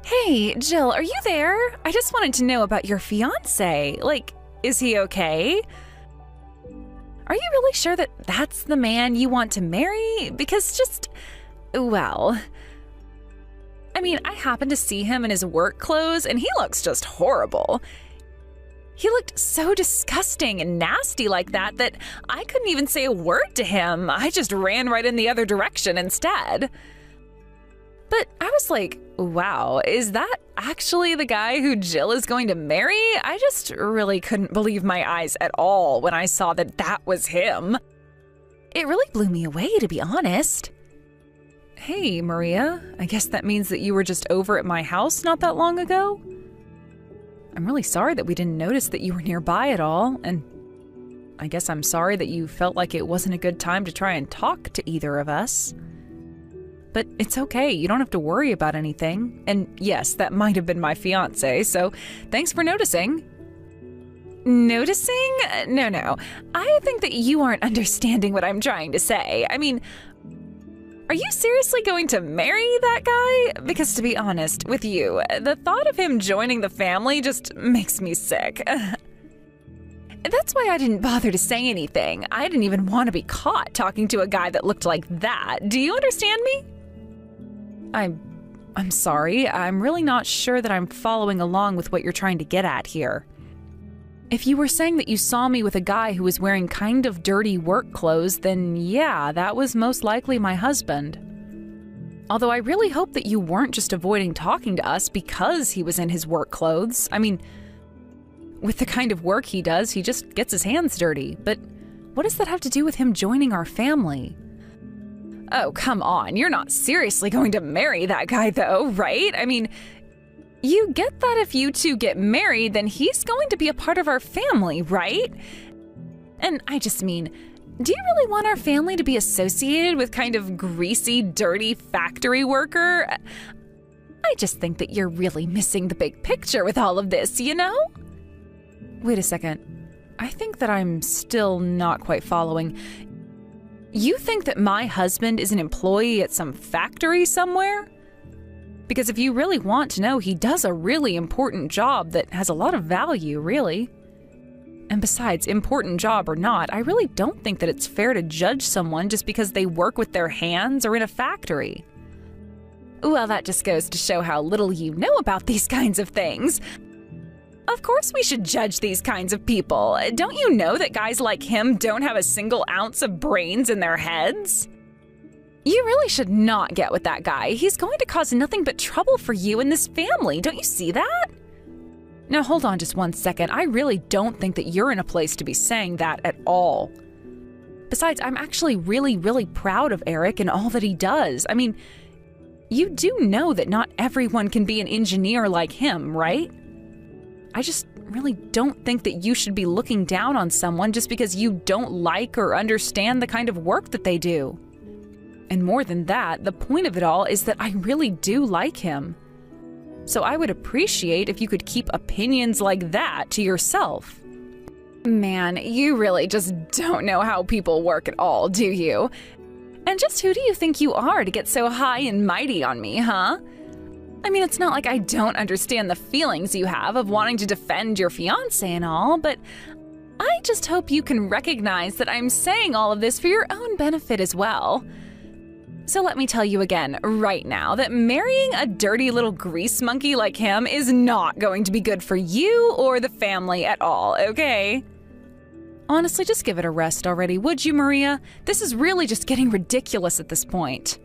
Hey, Jill, are you there? I just wanted to know about your fiancé. Like, is he okay? Are you really sure that that's the man you want to marry? Because well, I mean, I happened to see him in his work clothes and he looks just horrible. He looked so disgusting and nasty like that I couldn't even say a word to him. I just ran right in the other direction instead. But I was like, wow, is that actually the guy who Jill is going to marry? I just really couldn't believe my eyes at all when I saw that was him. It really blew me away, to be honest. Hey, Maria, I guess that means that you were just over at my house not that long ago? I'm really sorry that we didn't notice that you were nearby at all, and I guess I'm sorry that you felt like it wasn't a good time to try and talk to either of us. But it's okay, you don't have to worry about anything. And yes, that might have been my fiancé, so thanks for noticing. Noticing? No. I think that you aren't understanding what I'm trying to say. I mean, are you seriously going to marry that guy? Because to be honest with you, the thought of him joining the family just makes me sick. That's why I didn't bother to say anything. I didn't even want to be caught talking to a guy that looked like that. Do you understand me? I'm sorry. I'm really not sure that I'm following along with what you're trying to get at here. If you were saying that you saw me with a guy who was wearing kind of dirty work clothes, then yeah, that was most likely my husband. Although I really hope that you weren't just avoiding talking to us because he was in his work clothes. I mean, with the kind of work he does, he just gets his hands dirty. But what does that have to do with him joining our family? Oh, come on. You're not seriously going to marry that guy, though, right? I mean, you get that if you two get married, then he's going to be a part of our family, right? And I just mean, do you really want our family to be associated with kind of greasy, dirty factory worker? I just think that you're really missing the big picture with all of this, you know? Wait a second. I think that I'm still not quite following. You think that my husband is an employee at some factory somewhere? Because if you really want to know, he does a really important job that has a lot of value, really. And besides, important job or not, I really don't think that it's fair to judge someone just because they work with their hands or in a factory. Well, that just goes to show how little you know about these kinds of things. Of course we should judge these kinds of people. Don't you know that guys like him don't have a single ounce of brains in their heads? You really should not get with that guy. He's going to cause nothing but trouble for you and this family. Don't you see that? Now hold on just one second. I really don't think that you're in a place to be saying that at all. Besides, I'm actually really, really proud of Eric and all that he does. I mean, you do know that not everyone can be an engineer like him, right? I just really don't think that you should be looking down on someone just because you don't like or understand the kind of work that they do. And more than that, the point of it all is that I really do like him. So I would appreciate if you could keep opinions like that to yourself. Man, you really just don't know how people work at all, do you? And just who do you think you are to get so high and mighty on me, huh? I mean, it's not like I don't understand the feelings you have of wanting to defend your fiancé and all, but I just hope you can recognize that I'm saying all of this for your own benefit as well. So let me tell you again, right now, that marrying a dirty little grease monkey like him is not going to be good for you or the family at all, okay? Honestly, just give it a rest already, would you, Maria? This is really just getting ridiculous at this point.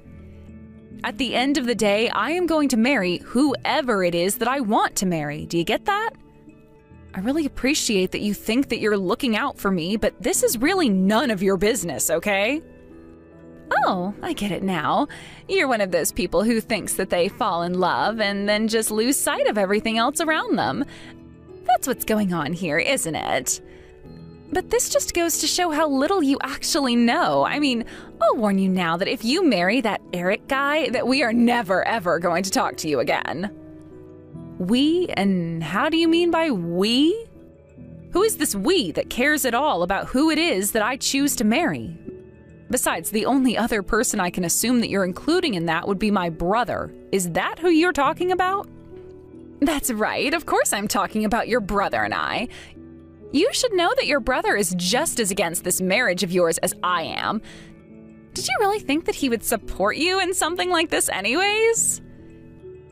At the end of the day, I am going to marry whoever it is that I want to marry. Do you get that? I really appreciate that you think that you're looking out for me, but this is really none of your business, okay? Oh, I get it now. You're one of those people who thinks that they fall in love and then just lose sight of everything else around them. That's what's going on here, isn't it? But this just goes to show how little you actually know. I mean, I'll warn you now that if you marry that Eric guy, that we are never, ever going to talk to you again. We? And how do you mean by we? Who is this we that cares at all about who it is that I choose to marry? Besides, the only other person I can assume that you're including in that would be my brother. Is that who you're talking about? That's right, of course I'm talking about your brother and I. You should know that your brother is just as against this marriage of yours as I am. Did you really think that he would support you in something like this anyways?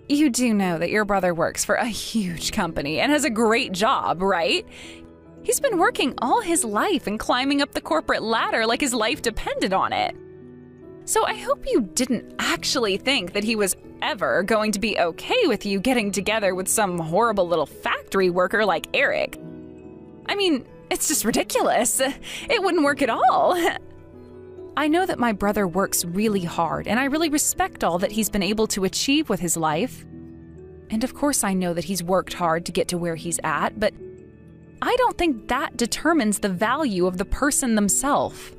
You do know that your brother works for a huge company and has a great job, right? He's been working all his life and climbing up the corporate ladder like his life depended on it. So I hope you didn't actually think that he was ever going to be okay with you getting together with some horrible little factory worker like Eric. I mean, it's just ridiculous. It wouldn't work at all. I know that my brother works really hard, and I really respect all that he's been able to achieve with his life. And of course I know that he's worked hard to get to where he's at, but I don't think that determines the value of the person themselves.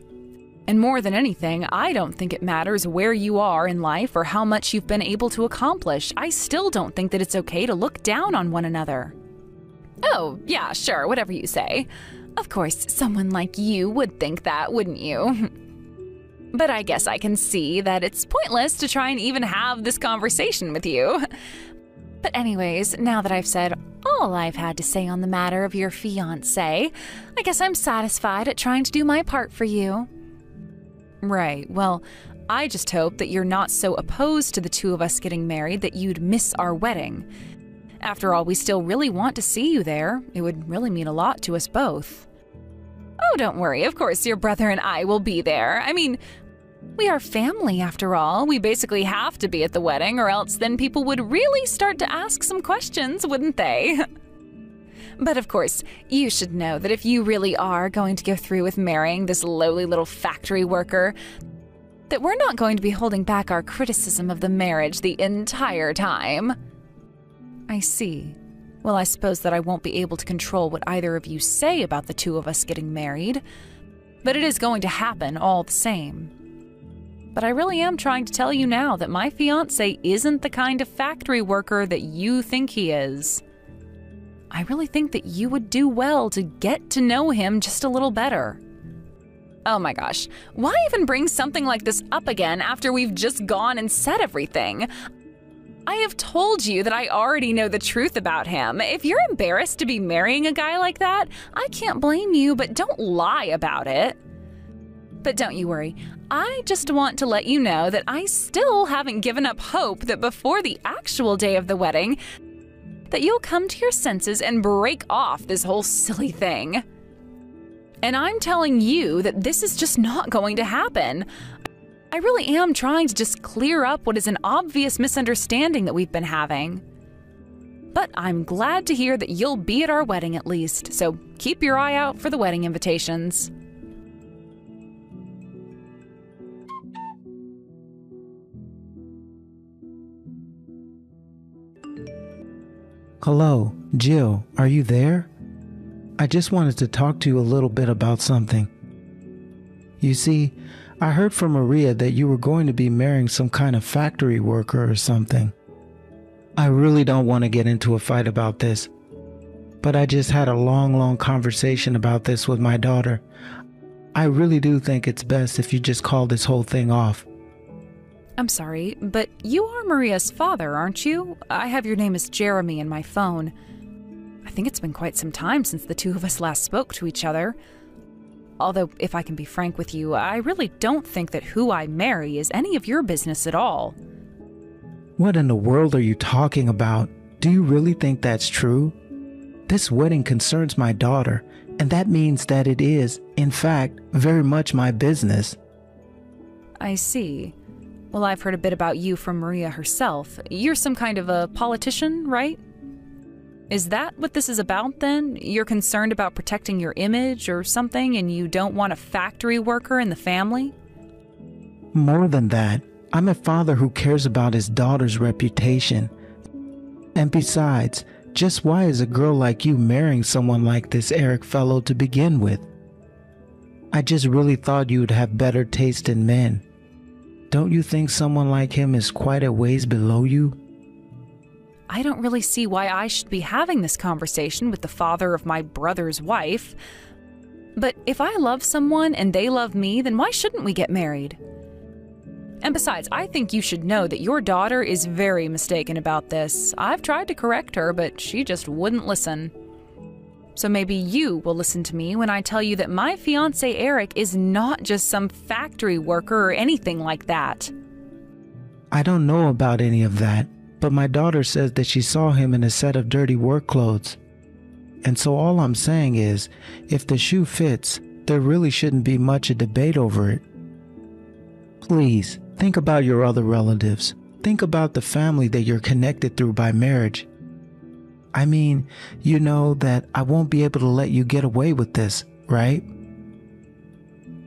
And more than anything, I don't think it matters where you are in life or how much you've been able to accomplish. I still don't think that it's okay to look down on one another. Oh, yeah, sure, whatever you say. Of course, someone like you would think that, wouldn't you? But I guess I can see that it's pointless to try and even have this conversation with you. But anyways, now that I've said all I've had to say on the matter of your fiancé, I guess I'm satisfied at trying to do my part for you. Right, well, I just hope that you're not so opposed to the two of us getting married that you'd miss our wedding. After all, we still really want to see you there. It would really mean a lot to us both. Oh, don't worry, of course your brother and I will be there. I mean, we are family after all. We basically have to be at the wedding, or else then people would really start to ask some questions, wouldn't they? But of course, you should know that if you really are going to go through with marrying this lowly little factory worker, that we're not going to be holding back our criticism of the marriage the entire time. I see. Well, I suppose that I won't be able to control what either of you say about the two of us getting married, but it is going to happen all the same. But I really am trying to tell you now that my fiancé isn't the kind of factory worker that you think he is. I really think that you would do well to get to know him just a little better. Oh my gosh, why even bring something like this up again after we've just gone and said everything? I have told you that I already know the truth about him. If you're embarrassed to be marrying a guy like that, I can't blame you, but don't lie about it. But don't you worry, I just want to let you know that I still haven't given up hope that before the actual day of the wedding, that you'll come to your senses and break off this whole silly thing. And I'm telling you that this is just not going to happen. I really am trying to just clear up what is an obvious misunderstanding that we've been having. But I'm glad to hear that you'll be at our wedding at least, so keep your eye out for the wedding invitations. Hello, Jill, are you there? I just wanted to talk to you a little bit about something. You see, I heard from Maria that you were going to be marrying some kind of factory worker or something. I really don't want to get into a fight about this, but I just had a long conversation about this with my daughter. I really do think it's best if you just call this whole thing off. I'm sorry, but you are Maria's father, aren't you? I have your name as Jeremy in my phone. I think it's been quite some time since the two of us last spoke to each other. Although, if I can be frank with you, I really don't think that who I marry is any of your business at all. What in the world are you talking about? Do you really think that's true? This wedding concerns my daughter, and that means that it is, in fact, very much my business. I see. Well, I've heard a bit about you from Maria herself. You're some kind of a politician, right? Is that what this is about, then? You're concerned about protecting your image or something, and you don't want a factory worker in the family? More than that, I'm a father who cares about his daughter's reputation. And besides, just why is a girl like you marrying someone like this Eric fellow to begin with? I just really thought you would have better taste in men. Don't you think someone like him is quite a ways below you? I don't really see why I should be having this conversation with the father of my brother's wife. But if I love someone and they love me, then why shouldn't we get married? And besides, I think you should know that your daughter is very mistaken about this. I've tried to correct her, but she just wouldn't listen. So maybe you will listen to me when I tell you that my fiancé Eric is not just some factory worker or anything like that. I don't know about any of that, but my daughter says that she saw him in a set of dirty work clothes. And so all I'm saying is, if the shoe fits, there really shouldn't be much a debate over it. Please, think about your other relatives. Think about the family that you're connected through by marriage. I mean, you know that I won't be able to let you get away with this, right?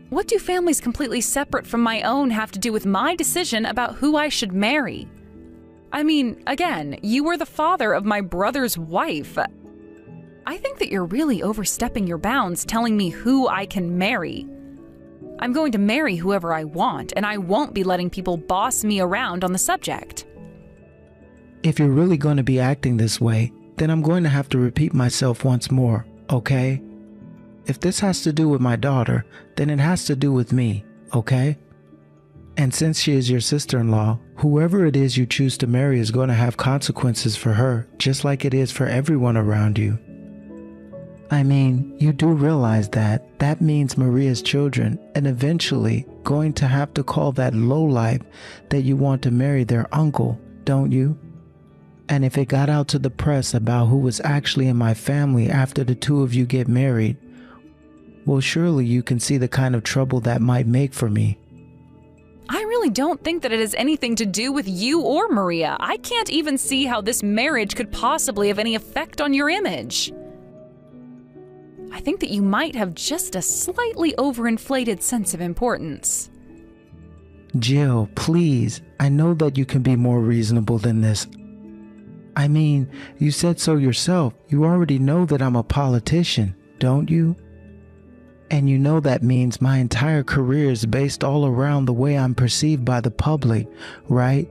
What do families completely separate from my own have to do with my decision about who I should marry? I mean, again, you were the father of my brother's wife. I think that you're really overstepping your bounds telling me who I can marry. I'm going to marry whoever I want, and I won't be letting people boss me around on the subject. If you're really going to be acting this way, then I'm going to have to repeat myself once more, okay? If this has to do with my daughter, then it has to do with me, okay? And since she is your sister-in-law, whoever it is you choose to marry is going to have consequences for her, just like it is for everyone around you. I mean, you do realize that means Maria's children, and eventually going to have to call that lowlife that you want to marry their uncle, don't you? And if it got out to the press about who was actually in my family after the two of you get married, well, surely you can see the kind of trouble that might make for me. I really don't think that it has anything to do with you or Maria. I can't even see how this marriage could possibly have any effect on your image. I think that you might have just a slightly overinflated sense of importance. Jill, please, I know that you can be more reasonable than this. I mean, you said so yourself. You already know that I'm a politician, don't you? And you know that means my entire career is based all around the way I'm perceived by the public, right?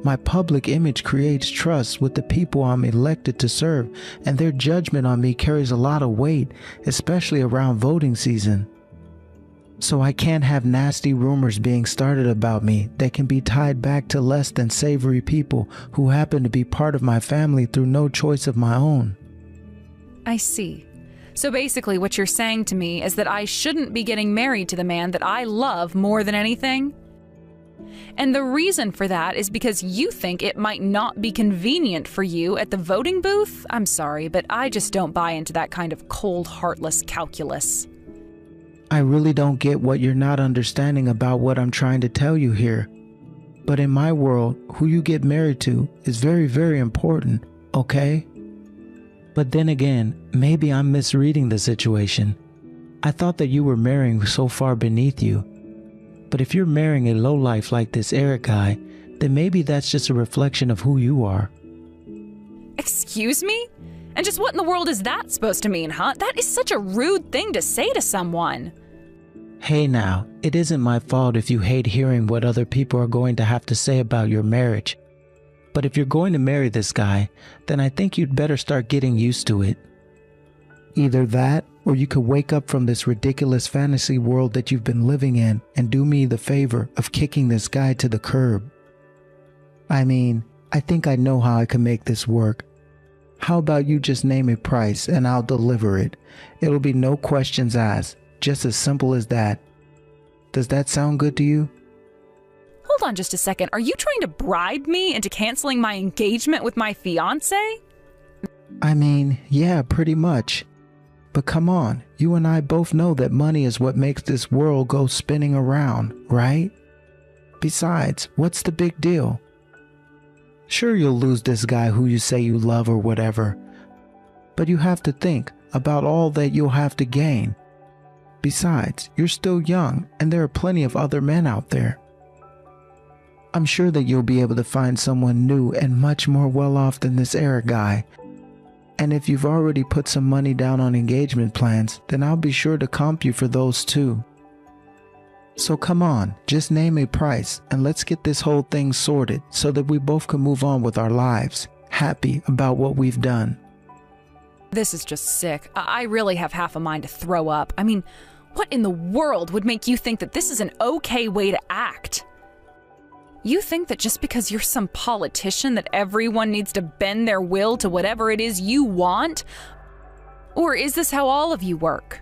My public image creates trust with the people I'm elected to serve, and their judgment on me carries a lot of weight, especially around voting season. So I can't have nasty rumors being started about me that can be tied back to less than savory people who happen to be part of my family through no choice of my own. I see. So basically what you're saying to me is that I shouldn't be getting married to the man that I love more than anything? And the reason for that is because you think it might not be convenient for you at the voting booth? I'm sorry, but I just don't buy into that kind of cold, heartless calculus. I really don't get what you're not understanding about what I'm trying to tell you here. But in my world, who you get married to is very, very important, okay? But then again, maybe I'm misreading the situation. I thought that you were marrying so far beneath you. But if you're marrying a lowlife like this Eric guy, then maybe that's just a reflection of who you are. Excuse me? And just what in the world is that supposed to mean, huh? That is such a rude thing to say to someone. Hey now, it isn't my fault if you hate hearing what other people are going to have to say about your marriage. But if you're going to marry this guy, then I think you'd better start getting used to it. Either that, or you could wake up from this ridiculous fantasy world that you've been living in and do me the favor of kicking this guy to the curb. I mean, I think I know how I can make this work. How about you just name a price and I'll deliver it? It'll be no questions asked, just as simple as that. Does that sound good to you? Hold on just a second. Are you trying to bribe me into canceling my engagement with my fiancé? I mean, yeah, pretty much. But come on, you and I both know that money is what makes this world go spinning around, right? Besides, what's the big deal? Sure, you'll lose this guy who you say you love or whatever, but you have to think about all that you'll have to gain. Besides, you're still young and there are plenty of other men out there. I'm sure that you'll be able to find someone new and much more well off than this Eric guy. And if you've already put some money down on engagement plans, then I'll be sure to comp you for those too. So come on, just name a price and let's get this whole thing sorted so that we both can move on with our lives, happy about what we've done. This is just sick. I really have half a mind to throw up. I mean, what in the world would make you think that this is an okay way to act? You think that just because you're some politician that everyone needs to bend their will to whatever it is you want? Or is this how all of you work?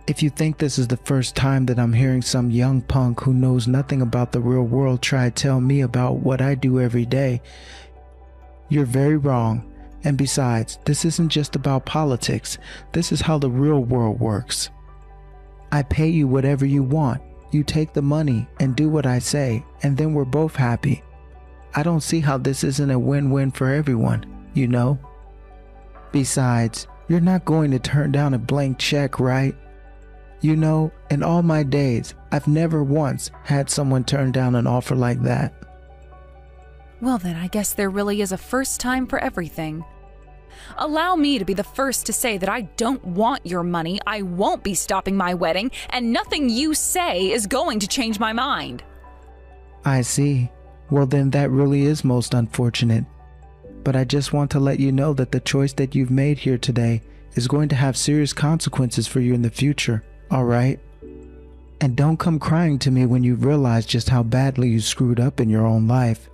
If you think this is the first time that I'm hearing some young punk who knows nothing about the real world try to tell me about what I do every day, you're very wrong. And besides, this isn't just about politics. This is how the real world works. I pay you whatever you want. You take the money and do what I say, and then we're both happy. I don't see how this isn't a win-win for everyone, you know? Besides, you're not going to turn down a blank check, right? You know, in all my days, I've never once had someone turn down an offer like that. Well then, I guess there really is a first time for everything. Allow me to be the first to say that I don't want your money, I won't be stopping my wedding, and nothing you say is going to change my mind. I see. Well then, that really is most unfortunate. But I just want to let you know that the choice that you've made here today is going to have serious consequences for you in the future, alright? And don't come crying to me when you realize just how badly you screwed up in your own life.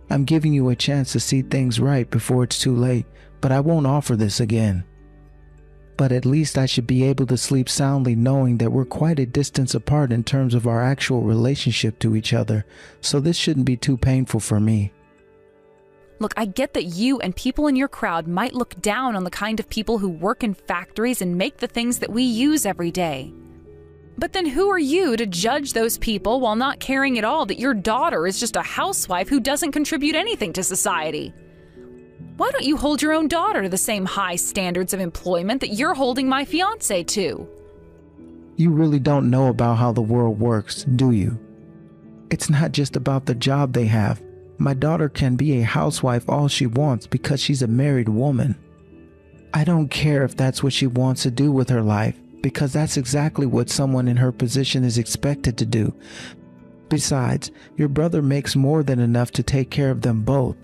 I'm giving you a chance to see things right before it's too late, but I won't offer this again. But at least I should be able to sleep soundly knowing that we're quite a distance apart in terms of our actual relationship to each other, so this shouldn't be too painful for me. Look, I get that you and people in your crowd might look down on the kind of people who work in factories and make the things that we use every day. But then who are you to judge those people while not caring at all that your daughter is just a housewife who doesn't contribute anything to society? Why don't you hold your own daughter to the same high standards of employment that you're holding my fiancé to? You really don't know about how the world works, do you? It's not just about the job they have. My daughter can be a housewife all she wants because she's a married woman. I don't care if that's what she wants to do with her life, because that's exactly what someone in her position is expected to do. Besides, your brother makes more than enough to take care of them both.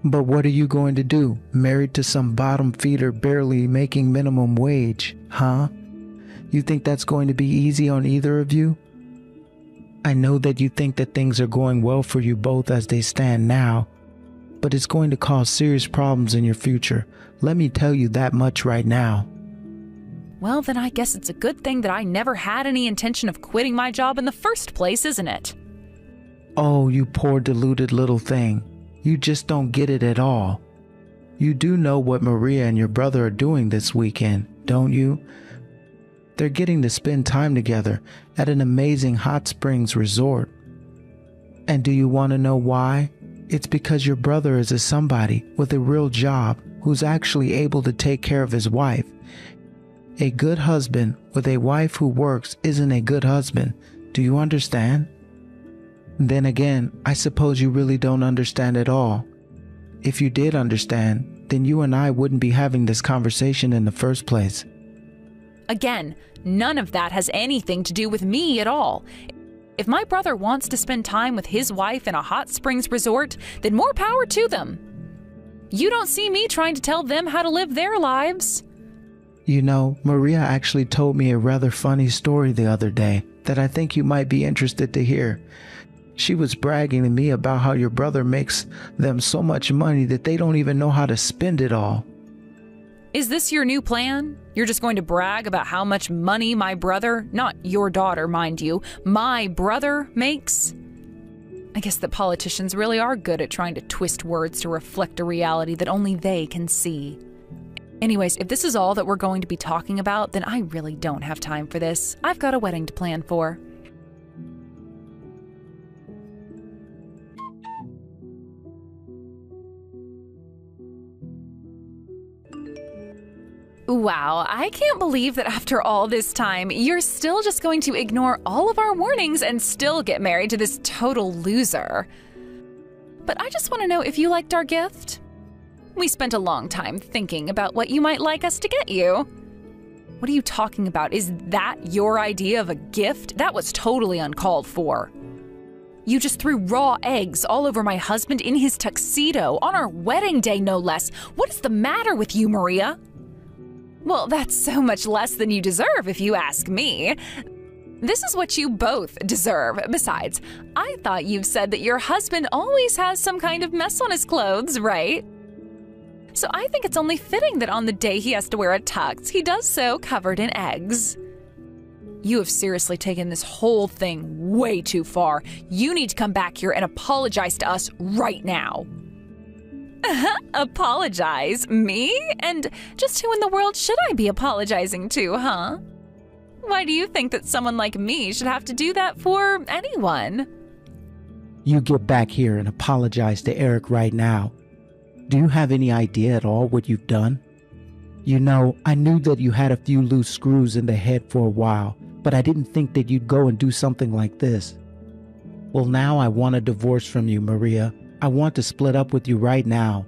But what are you going to do, married to some bottom feeder barely making minimum wage, huh? You think that's going to be easy on either of you? I know that you think that things are going well for you both as they stand now, but it's going to cause serious problems in your future. Let me tell you that much right now. Well, then I guess it's a good thing that I never had any intention of quitting my job in the first place, isn't it? Oh, you poor deluded little thing. You just don't get it at all. You do know what Maria and your brother are doing this weekend, don't you? They're getting to spend time together at an amazing hot springs resort. And do you want to know why? It's because your brother is a somebody with a real job who's actually able to take care of his wife. A good husband with a wife who works isn't a good husband. Do you understand? Then again, I suppose you really don't understand at all. If you did understand, then you and I wouldn't be having this conversation in the first place. Again, none of that has anything to do with me at all. If my brother wants to spend time with his wife in a hot springs resort, then more power to them. You don't see me trying to tell them how to live their lives. You know, Maria actually told me a rather funny story the other day that I think you might be interested to hear. She was bragging to me about how your brother makes them so much money that they don't even know how to spend it all. Is this your new plan? You're just going to brag about how much money my brother, not your daughter, mind you, my brother makes? I guess that politicians really are good at trying to twist words to reflect a reality that only they can see. Anyways, if this is all that we're going to be talking about, then I really don't have time for this. I've got a wedding to plan for. Wow, I can't believe that after all this time, you're still just going to ignore all of our warnings and still get married to this total loser. But I just want to know if you liked our gift. We spent a long time thinking about what you might like us to get you. What are you talking about? Is that your idea of a gift? That was totally uncalled for. You just threw raw eggs all over my husband in his tuxedo on our wedding day, no less. What is the matter with you, Maria? Well, that's so much less than you deserve if you ask me. This is what you both deserve. Besides, I thought you've said that your husband always has some kind of mess on his clothes, right? So I think it's only fitting that on the day he has to wear a tux, he does so covered in eggs. You have seriously taken this whole thing way too far. You need to come back here and apologize to us right now. Apologize? Me? And just who in the world should I be apologizing to, huh? Why do you think that someone like me should have to do that for anyone? You get back here and apologize to Eric right now. Do you have any idea at all what you've done? You know, I knew that you had a few loose screws in the head for a while, but I didn't think that you'd go and do something like this. Well, now I want a divorce from you, Maria. I want to split up with you right now.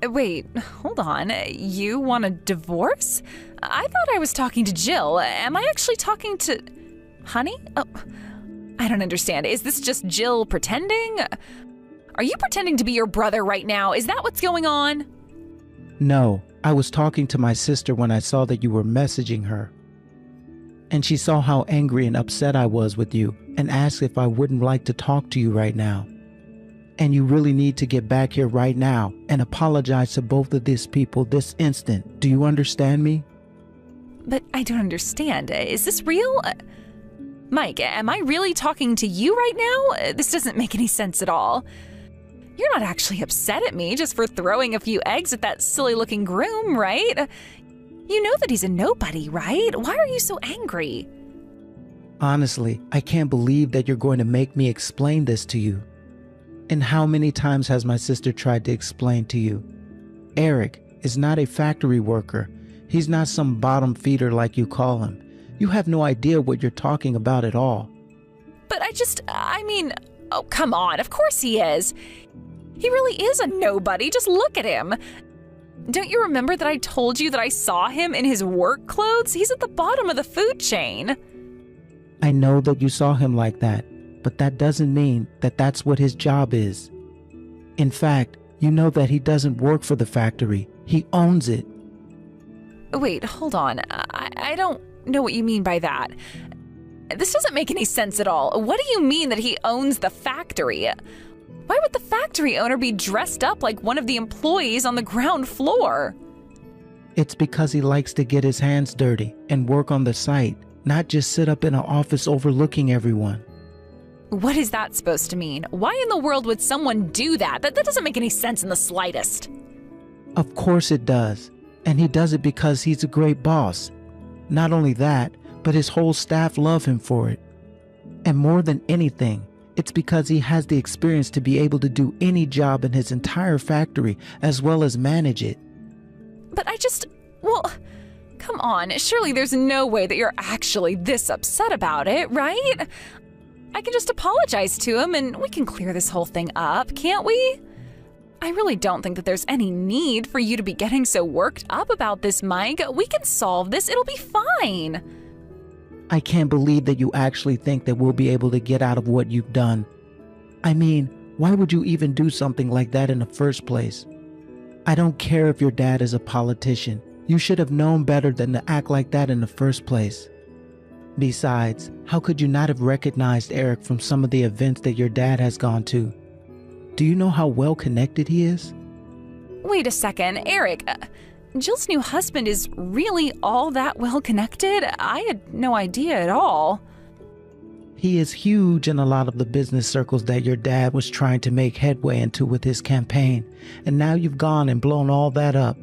Wait, hold on. You want a divorce? I thought I was talking to Jill. Am I actually talking to... Honey? Oh, I don't understand. Is this just Jill pretending? Are you pretending to be your brother right now? Is that what's going on? No, I was talking to my sister when I saw that you were messaging her. And she saw how angry and upset I was with you and asked if I wouldn't like to talk to you right now. And you really need to get back here right now and apologize to both of these people this instant. Do you understand me? But I don't understand. Is this real? Mike, am I really talking to you right now? This doesn't make any sense at all. You're not actually upset at me just for throwing a few eggs at that silly-looking groom, right? You know that he's a nobody, right? Why are you so angry? Honestly, I can't believe that you're going to make me explain this to you. And how many times has my sister tried to explain to you? Eric is not a factory worker. He's not some bottom feeder like you call him. You have no idea what you're talking about at all. But oh, come on, of course he is. He really is a nobody, just look at him. Don't you remember that I told you that I saw him in his work clothes? He's at the bottom of the food chain. I know that you saw him like that, but that doesn't mean that that's what his job is. In fact, you know that he doesn't work for the factory. He owns it. Wait, hold on. I don't know what you mean by that. This doesn't make any sense at all. What do you mean that he owns the factory? Why would the factory owner be dressed up like one of the employees on the ground floor? It's because he likes to get his hands dirty and work on the site, not just sit up in an office overlooking everyone. What is that supposed to mean? Why in the world would someone do that? That doesn't make any sense in the slightest. Of course it does. And he does it because he's a great boss. Not only that, but his whole staff love him for it. And more than anything, it's because he has the experience to be able to do any job in his entire factory as well as manage it. But come on, surely there's no way that you're actually this upset about it, right? I can just apologize to him and we can clear this whole thing up, can't we? I really don't think that there's any need for you to be getting so worked up about this, Mike. We can solve this, it'll be fine. I can't believe that you actually think that we'll be able to get out of what you've done. I mean, why would you even do something like that in the first place? I don't care if your dad is a politician. You should have known better than to act like that in the first place. Besides, how could you not have recognized Eric from some of the events that your dad has gone to? Do you know how well connected he is? Wait a second, Eric. Jill's new husband is really all that well connected? I had no idea at all. He is huge in a lot of the business circles that your dad was trying to make headway into with his campaign, and now you've gone and blown all that up.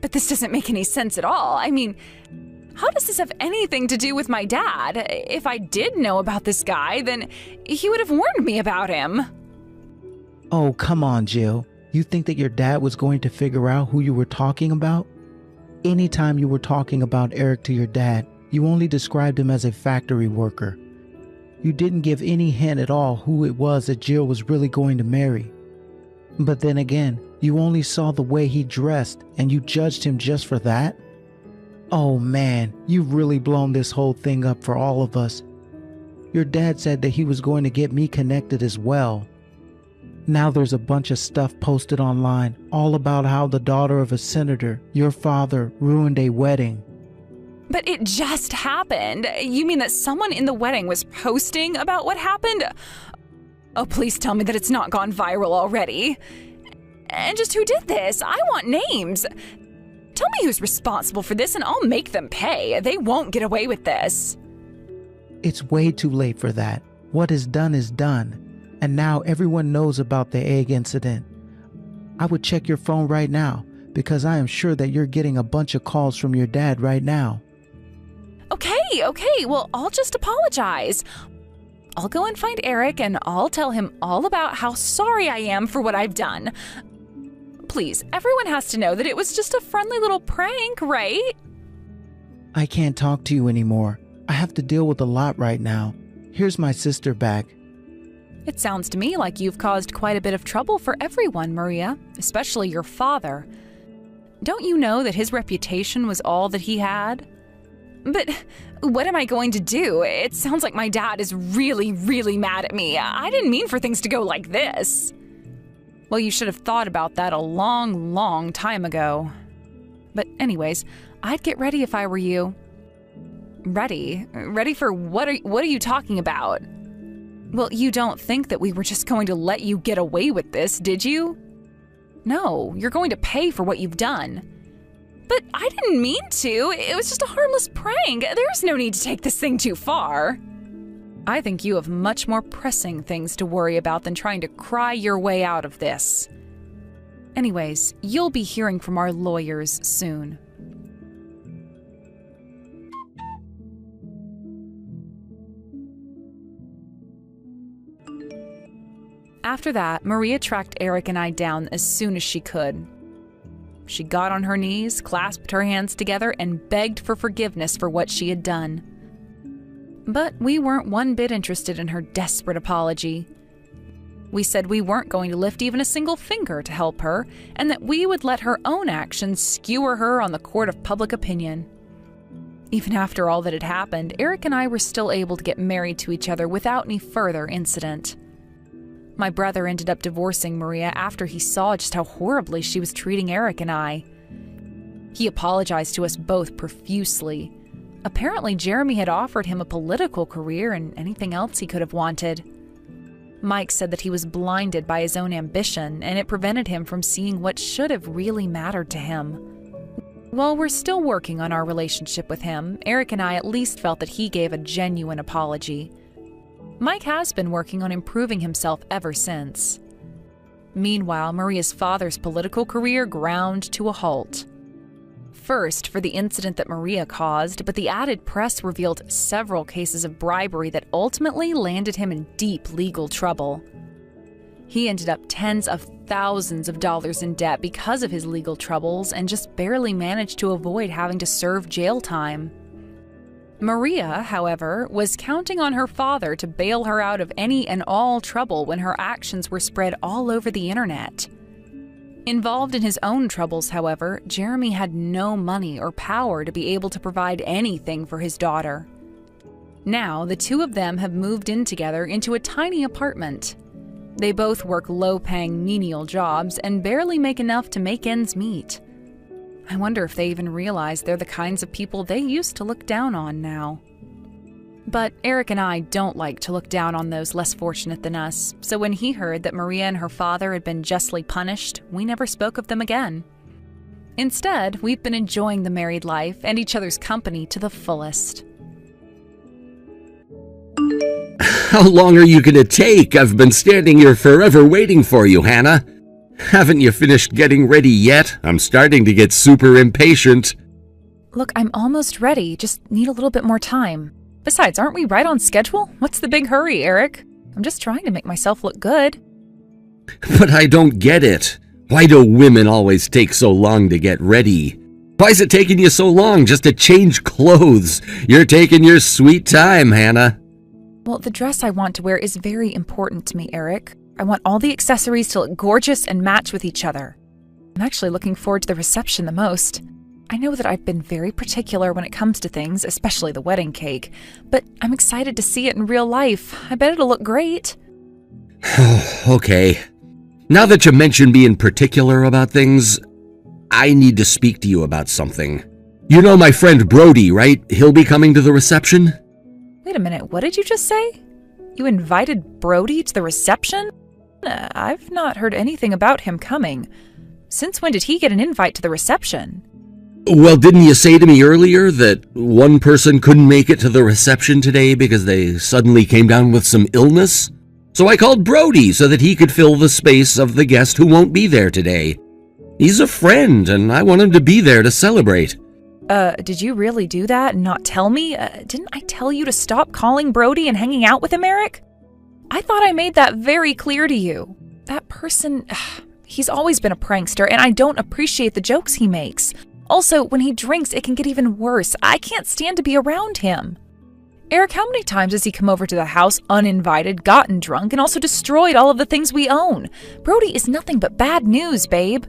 But this doesn't make any sense at all. I mean, how does this have anything to do with my dad? If I did know about this guy, then he would have warned me about him. Oh, come on, Jill. You think that your dad was going to figure out who you were talking about? Anytime you were talking about Eric to your dad, you only described him as a factory worker. You didn't give any hint at all who it was that Jill was really going to marry. But then again, you only saw the way he dressed and you judged him just for that? Oh man, you've really blown this whole thing up for all of us. Your dad said that he was going to get me connected as well. Now there's a bunch of stuff posted online all about how the daughter of a senator, your father, ruined a wedding. But it just happened. You mean that someone in the wedding was posting about what happened? Oh, please tell me that it's not gone viral already. And just who did this? I want names. Tell me who's responsible for this and I'll make them pay. They won't get away with this. It's way too late for that. What is done. And now everyone knows about the egg incident. I would check your phone right now because I am sure that you're getting a bunch of calls from your dad right now. Okay, well, I'll just apologize. I'll go and find Eric and I'll tell him all about how sorry I am for what I've done. Please, everyone has to know that it was just a friendly little prank, right? I can't talk to you anymore. I have to deal with a lot right now. Here's my sister back. It sounds to me like you've caused quite a bit of trouble for everyone, Maria, especially your father. Don't you know that his reputation was all that he had? But what am I going to do? It sounds like my dad is really, really mad at me. I didn't mean for things to go like this. Well, you should have thought about that a long, long time ago. But anyways, I'd get ready if I were you. Ready? Ready for what are you talking about? Well, you don't think that we were just going to let you get away with this, did you? No, you're going to pay for what you've done. But I didn't mean to. It was just a harmless prank. There's no need to take this thing too far. I think you have much more pressing things to worry about than trying to cry your way out of this. Anyways, you'll be hearing from our lawyers soon. After that, Maria tracked Eric and I down as soon as she could. She got on her knees, clasped her hands together, and begged for forgiveness for what she had done. But we weren't one bit interested in her desperate apology. We said we weren't going to lift even a single finger to help her, and that we would let her own actions skewer her on the court of public opinion. Even after all that had happened, Eric and I were still able to get married to each other without any further incident. My brother ended up divorcing Maria after he saw just how horribly she was treating Eric and I. He apologized to us both profusely. Apparently, Jeremy had offered him a political career and anything else he could have wanted. Mike said that he was blinded by his own ambition, and it prevented him from seeing what should have really mattered to him. While we're still working on our relationship with him, Eric and I at least felt that he gave a genuine apology. Mike has been working on improving himself ever since. Meanwhile, Maria's father's political career ground to a halt. First, for the incident that Maria caused, but the added press revealed several cases of bribery that ultimately landed him in deep legal trouble. He ended up tens of thousands of dollars in debt because of his legal troubles and just barely managed to avoid having to serve jail time. Maria, however, was counting on her father to bail her out of any and all trouble when her actions were spread all over the internet. Involved in his own troubles, however, Jeremy had no money or power to be able to provide anything for his daughter. Now, the two of them have moved in together into a tiny apartment. They both work low-paying menial jobs and barely make enough to make ends meet. I wonder if they even realize they're the kinds of people they used to look down on now. But Eric and I don't like to look down on those less fortunate than us, so when he heard that Maria and her father had been justly punished, we never spoke of them again. Instead, we've been enjoying the married life and each other's company to the fullest. How long are you going to take? I've been standing here forever waiting for you, Hannah. Haven't you finished getting ready yet? I'm starting to get super impatient. Look, I'm almost ready, just need a little bit more time. Besides, aren't we right on schedule? What's the big hurry, Eric? I'm just trying to make myself look good. But I don't get it. Why do women always take so long to get ready? Why is it taking you so long just to change clothes? You're taking your sweet time, Hannah. Well, the dress I want to wear is very important to me, Eric. I want all the accessories to look gorgeous and match with each other. I'm actually looking forward to the reception the most. I know that I've been very particular when it comes to things, especially the wedding cake, but I'm excited to see it in real life. I bet it'll look great. Okay. Now that you mention being particular about things, I need to speak to you about something. You know my friend Brody, right? He'll be coming to the reception? Wait a minute, what did you just say? You invited Brody to the reception? I've not heard anything about him coming. Since when did he get an invite to the reception? Well, didn't you say to me earlier that one person couldn't make it to the reception today because they suddenly came down with some illness? So I called Brody so that he could fill the space of the guest who won't be there today. He's a friend, and I want him to be there to celebrate. Did you really do that and not tell me? Didn't I tell you to stop calling Brody and hanging out with him, Eric? I thought I made that very clear to you. That person, he's always been a prankster, and I don't appreciate the jokes he makes. Also, when he drinks, it can get even worse. I can't stand to be around him. Eric, how many times has he come over to the house uninvited, gotten drunk, and also destroyed all of the things we own? Brody is nothing but bad news, babe.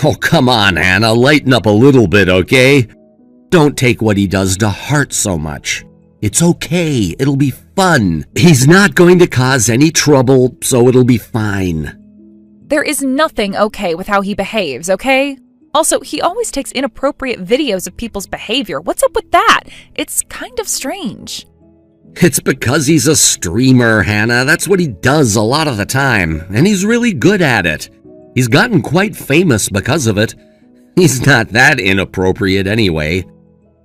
Oh, come on, Hannah. Lighten up a little bit, okay? Don't take what he does to heart so much. It's okay. It'll be fun. He's not going to cause any trouble, so it'll be fine. There is nothing okay with how he behaves, okay? Also, he always takes inappropriate videos of people's behavior. What's up with that? It's kind of strange. It's because he's a streamer, Hannah. That's what he does a lot of the time, and he's really good at it. He's gotten quite famous because of it. He's not that inappropriate anyway.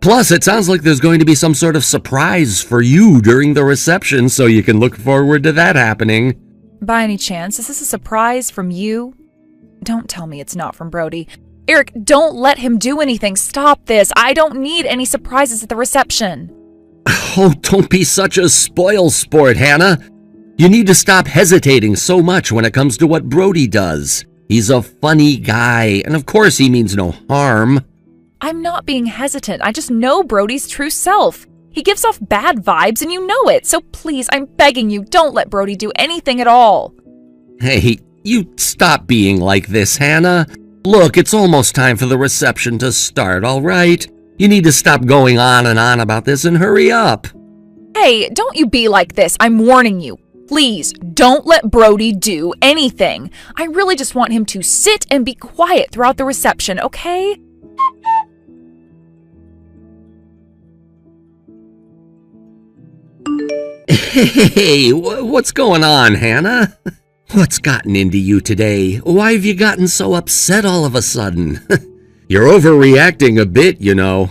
Plus, it sounds like there's going to be some sort of surprise for you during the reception, so you can look forward to that happening. By any chance, is this a surprise from you? Don't tell me it's not from Brody. Eric, don't let him do anything. Stop this. I don't need any surprises at the reception. Oh, don't be such a spoil sport, Hannah. You need to stop hesitating so much when it comes to what Brody does. He's a funny guy, and of course he means no harm. I'm not being hesitant. I just know Brody's true self. He gives off bad vibes and you know it. So please, I'm begging you, don't let Brody do anything at all. Hey, you stop being like this, Hannah. Look, it's almost time for the reception to start, all right? You need to stop going on and on about this and hurry up. Hey, don't you be like this. I'm warning you. Please, don't let Brody do anything. I really just want him to sit and be quiet throughout the reception, okay? Hey, what's going on, Hannah? What's gotten into you today? Why have you gotten so upset all of a sudden? You're overreacting a bit, you know.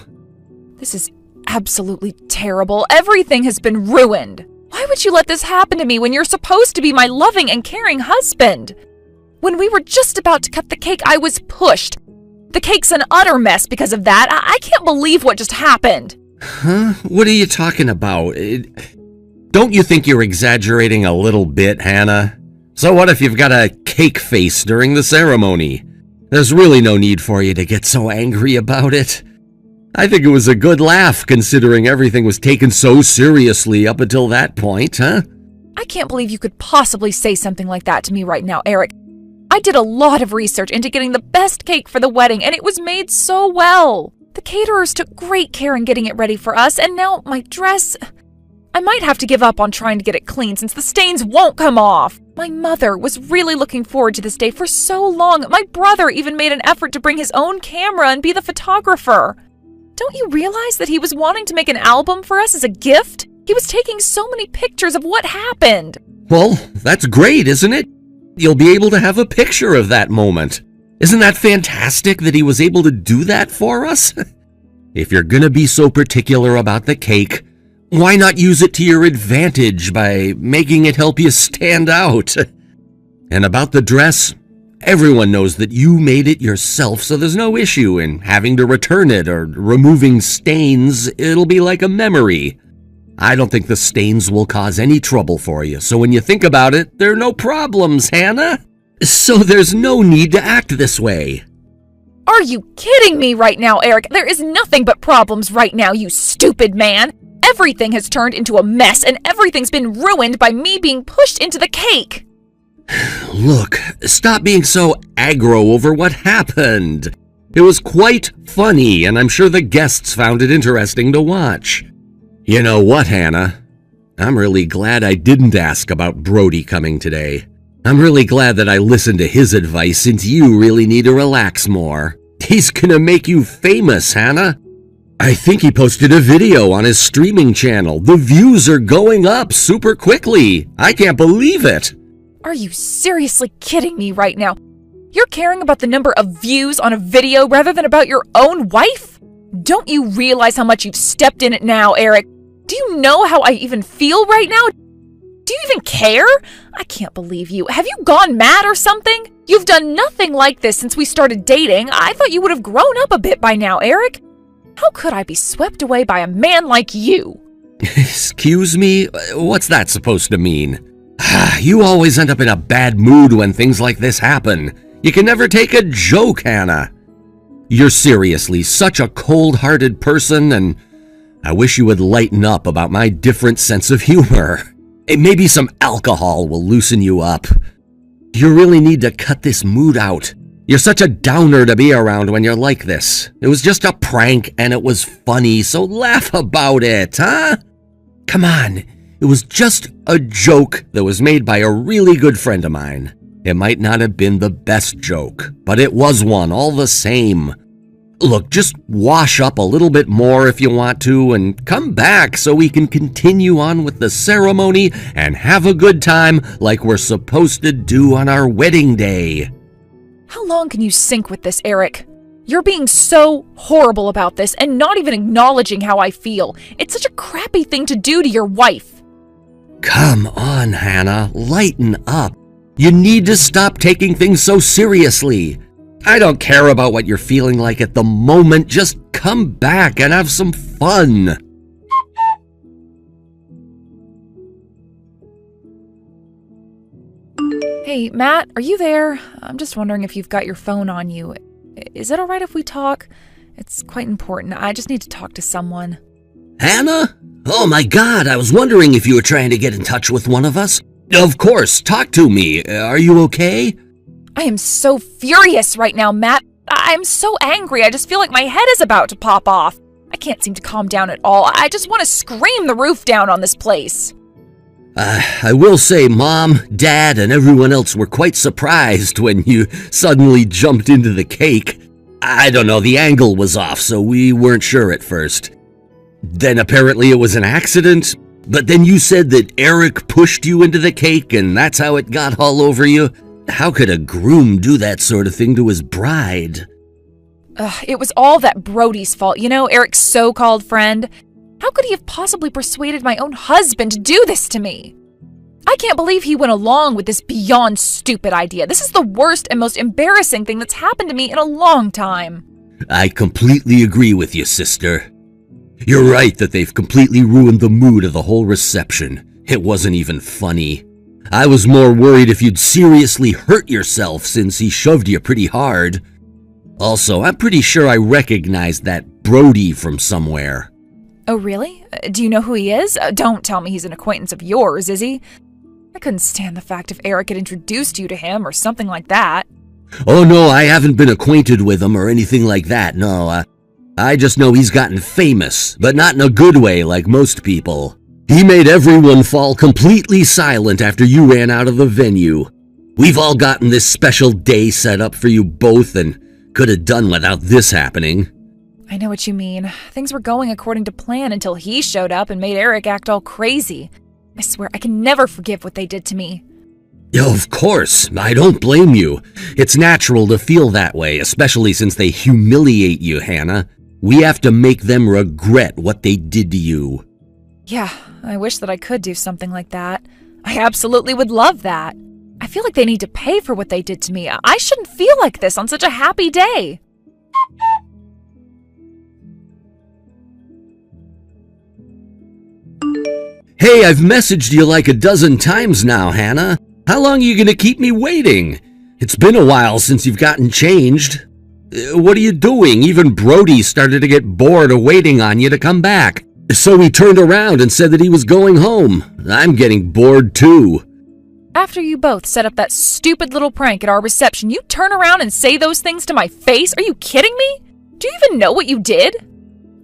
This is absolutely terrible. Everything has been ruined. Why would you let this happen to me when you're supposed to be my loving and caring husband? When we were just about to cut the cake, I was pushed. The cake's an utter mess because of that. I can't believe what just happened. Huh? What are you talking about? Don't you think you're exaggerating a little bit, Hannah? So what if you've got a cake face during the ceremony? There's really no need for you to get so angry about it. I think it was a good laugh considering everything was taken so seriously up until that point, huh? I can't believe you could possibly say something like that to me right now, Eric. I did a lot of research into getting the best cake for the wedding, and it was made so well. The caterers took great care in getting it ready for us, and now my dress... I might have to give up on trying to get it clean since the stains won't come off. My mother was really looking forward to this day for so long. My brother even made an effort to bring his own camera and be the photographer. Don't you realize that he was wanting to make an album for us as a gift? He was taking so many pictures of what happened. Well, that's great, isn't it? You'll be able to have a picture of that moment. Isn't that fantastic that he was able to do that for us? If you're gonna be so particular about the cake, why not use it to your advantage by making it help you stand out? And about the dress, everyone knows that you made it yourself, so there's no issue in having to return it or removing stains. It'll be like a memory. I don't think the stains will cause any trouble for you, so when you think about it, there are no problems, Hannah. So there's no need to act this way. Are you kidding me right now, Eric? There is nothing but problems right now, you stupid man. Everything has turned into a mess, and everything's been ruined by me being pushed into the cake. Look, stop being so aggro over what happened. It was quite funny, and I'm sure the guests found it interesting to watch. You know what, Hannah? I'm really glad I didn't ask about Brody coming today. I'm really glad that I listened to his advice since you really need to relax more. He's gonna make you famous, Hannah. I think he posted a video on his streaming channel. The views are going up super quickly. I can't believe it. Are you seriously kidding me right now? You're caring about the number of views on a video rather than about your own wife? Don't you realize how much you've stepped in it now, Eric? Do you know how I even feel right now? Do you even care? I can't believe you. Have you gone mad or something? You've done nothing like this since we started dating. I thought you would have grown up a bit by now, Eric. How could I be swept away by a man like you? Excuse me? What's that supposed to mean? You always end up in a bad mood when things like this happen. You can never take a joke, Hannah. You're seriously such a cold-hearted person, and I wish you would lighten up about my different sense of humor. Maybe some alcohol will loosen you up. You really need to cut this mood out. You're such a downer to be around when you're like this. It was just a prank and it was funny, so laugh about it, huh? Come on, it was just a joke that was made by a really good friend of mine. It might not have been the best joke, but it was one all the same. Look, just wash up a little bit more if you want to and come back so we can continue on with the ceremony and have a good time like we're supposed to do on our wedding day. How long can you sink with this, Eric? You're being so horrible about this and not even acknowledging how I feel. It's such a crappy thing to do to your wife. Come on, Hannah, lighten up. You need to stop taking things so seriously. I don't care about what you're feeling like at the moment. Just come back and have some fun. Hey, Matt, are you there? I'm just wondering if you've got your phone on you. Is it all right if we talk? It's quite important. I just need to talk to someone. Hannah? Oh my God, I was wondering if you were trying to get in touch with one of us. Of course, talk to me. Are you okay? I am so furious right now, Matt. I'm so angry. I just feel like my head is about to pop off. I can't seem to calm down at all. I just want to scream the roof down on this place. I will say Mom, Dad, and everyone else were quite surprised when you suddenly jumped into the cake. I don't know, the angle was off, so we weren't sure at first. Then apparently it was an accident, but then you said that Eric pushed you into the cake and that's how it got all over you. How could a groom do that sort of thing to his bride? It was all that Brody's fault. You know, Eric's so-called friend. How could he have possibly persuaded my own husband to do this to me? I can't believe he went along with this beyond stupid idea. This is the worst and most embarrassing thing that's happened to me in a long time. I completely agree with you, sister. You're right that they've completely ruined the mood of the whole reception. It wasn't even funny. I was more worried if you'd seriously hurt yourself since he shoved you pretty hard. Also, I'm pretty sure I recognized that Brody from somewhere. Oh, really? Do you know who he is? Don't tell me he's an acquaintance of yours, is he? I couldn't stand the fact if Eric had introduced you to him or something like that. Oh no, I haven't been acquainted with him or anything like that, no. I just know he's gotten famous, but not in a good way like most people. He made everyone fall completely silent after you ran out of the venue. We've all gotten this special day set up for you both and could have done without this happening. I know what you mean. Things were going according to plan until he showed up and made Eric act all crazy. I swear, I can never forgive what they did to me. Of course, I don't blame you. It's natural to feel that way, especially since they humiliate you, Hannah. We have to make them regret what they did to you. Yeah, I wish that I could do something like that. I absolutely would love that. I feel like they need to pay for what they did to me. I shouldn't feel like this on such a happy day. Hey, I've messaged you like a dozen times now, Hannah. How long are you gonna keep me waiting? It's been a while since you've gotten changed. What are you doing? Even Brody started to get bored of waiting on you to come back. So he turned around and said that he was going home. I'm getting bored too. After you both set up that stupid little prank at our reception, you turn around and say those things to my face? Are you kidding me? Do you even know what you did?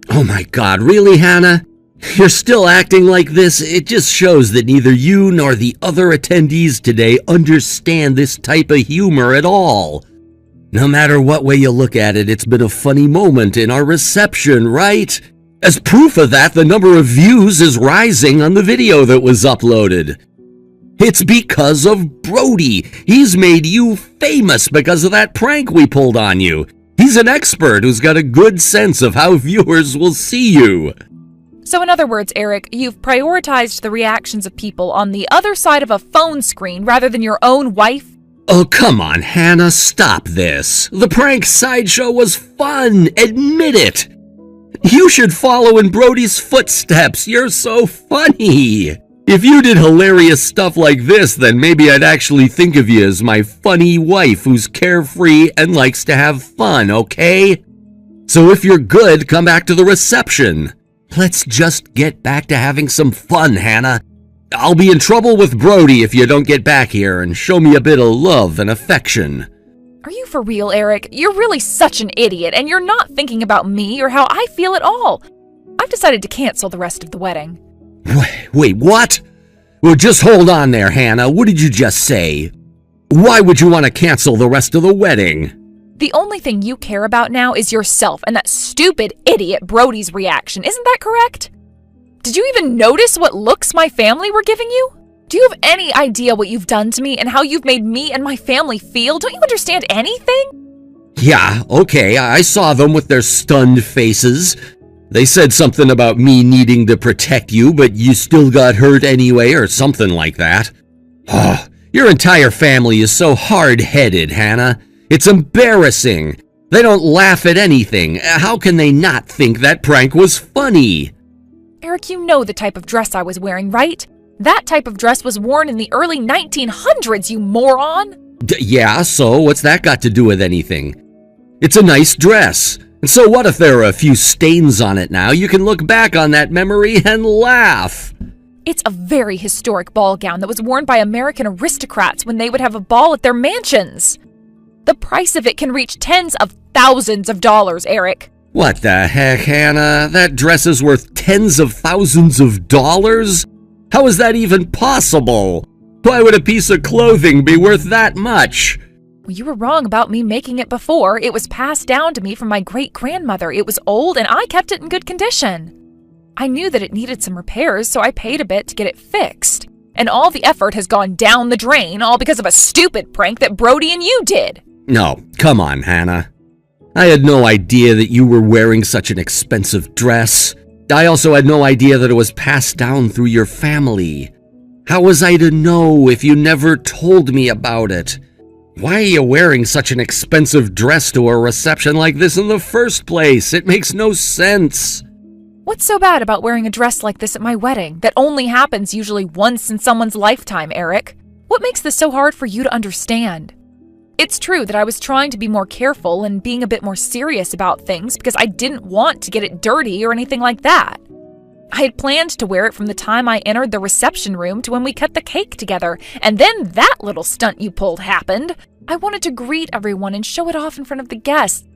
Oh my God, really, Hannah? You're still acting like this? It just shows that neither you nor the other attendees today understand this type of humor at all. No matter what way you look at it, it's been a funny moment in our reception, right? As proof of that, the number of views is rising on the video that was uploaded. It's because of Brody. He's made you famous because of that prank we pulled on you. He's an expert who's got a good sense of how viewers will see you. So in other words, Eric, you've prioritized the reactions of people on the other side of a phone screen rather than your own wife? Oh, come on, Hannah, stop this. The prank sideshow was fun. Admit it. You should follow in Brody's footsteps. You're so funny. If you did hilarious stuff like this, then maybe I'd actually think of you as my funny wife who's carefree and likes to have fun, okay? So if you're good, come back to the reception. Let's just get back to having some fun, Hannah. I'll be in trouble with Brody if you don't get back here and show me a bit of love and affection. Are you for real, Eric? You're really such an idiot, and you're not thinking about me or how I feel at all. I've decided to cancel the rest of the wedding. Wait, what? Well, just hold on there, Hannah. What did you just say? Why would you want to cancel the rest of the wedding? The only thing you care about now is yourself and that stupid idiot Brody's reaction. Isn't that correct? Did you even notice what looks my family were giving you? Do you have any idea what you've done to me and how you've made me and my family feel? Don't you understand anything? Yeah, okay, I saw them with their stunned faces. They said something about me needing to protect you, but you still got hurt anyway, or something like that. Oh, your entire family is so hard-headed, Hannah. It's embarrassing. They don't laugh at anything. How can they not think that prank was funny? Eric, you know the type of dress I was wearing, right? That type of dress was worn in the early 1900s, you moron! Yeah, so what's that got to do with anything? It's a nice dress. And so what if there are a few stains on it now? You can look back on that memory and laugh. It's a very historic ball gown that was worn by American aristocrats when they would have a ball at their mansions. The price of it can reach tens of thousands of dollars, Eric. What the heck, Hannah? That dress is worth tens of thousands of dollars? How is that even possible? Why would a piece of clothing be worth that much? Well, you were wrong about me making it before. It was passed down to me from my great-grandmother. It was old, and I kept it in good condition. I knew that it needed some repairs, so I paid a bit to get it fixed. And all the effort has gone down the drain, all because of a stupid prank that Brody and you did. No, come on, Hannah. I had no idea that you were wearing such an expensive dress. I also had no idea that it was passed down through your family. How was I to know if you never told me about it? Why are you wearing such an expensive dress to a reception like this in the first place? It makes no sense. What's so bad about wearing a dress like this at my wedding that only happens usually once in someone's lifetime, Eric? What makes this so hard for you to understand? It's true that I was trying to be more careful and being a bit more serious about things because I didn't want to get it dirty or anything like that. I had planned to wear it from the time I entered the reception room to when we cut the cake together, and then that little stunt you pulled happened. I wanted to greet everyone and show it off in front of the guests.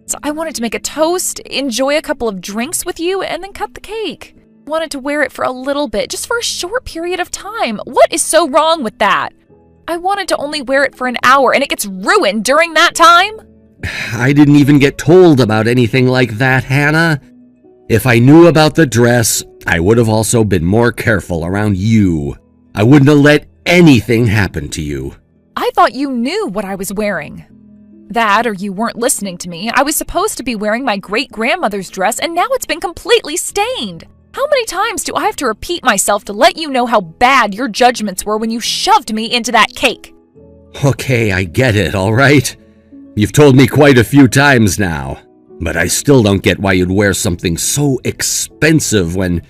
So I wanted to make a toast, enjoy a couple of drinks with you, and then cut the cake. I wanted to wear it for a little bit, just for a short period of time. What is so wrong with that? I wanted to only wear it for an hour, and it gets ruined during that time? I didn't even get told about anything like that, Hannah. If I knew about the dress, I would have also been more careful around you. I wouldn't have let anything happen to you. I thought you knew what I was wearing. That, or you weren't listening to me. I was supposed to be wearing my great-grandmother's dress, and now it's been completely stained. How many times do I have to repeat myself to let you know how bad your judgments were when you shoved me into that cake? Okay, I get it, all right? You've told me quite a few times now, but I still don't get why you'd wear something so expensive when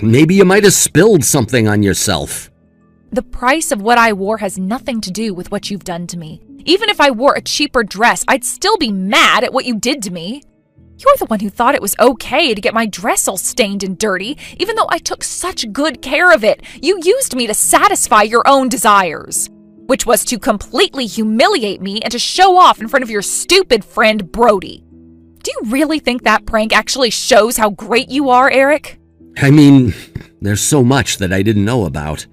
maybe you might have spilled something on yourself. The price of what I wore has nothing to do with what you've done to me. Even if I wore a cheaper dress, I'd still be mad at what you did to me. You're the one who thought it was okay to get my dress all stained and dirty, even though I took such good care of it. You used me to satisfy your own desires, which was to completely humiliate me and to show off in front of your stupid friend Brody. Do you really think that prank actually shows how great you are, Eric? I mean, there's so much that I didn't know about.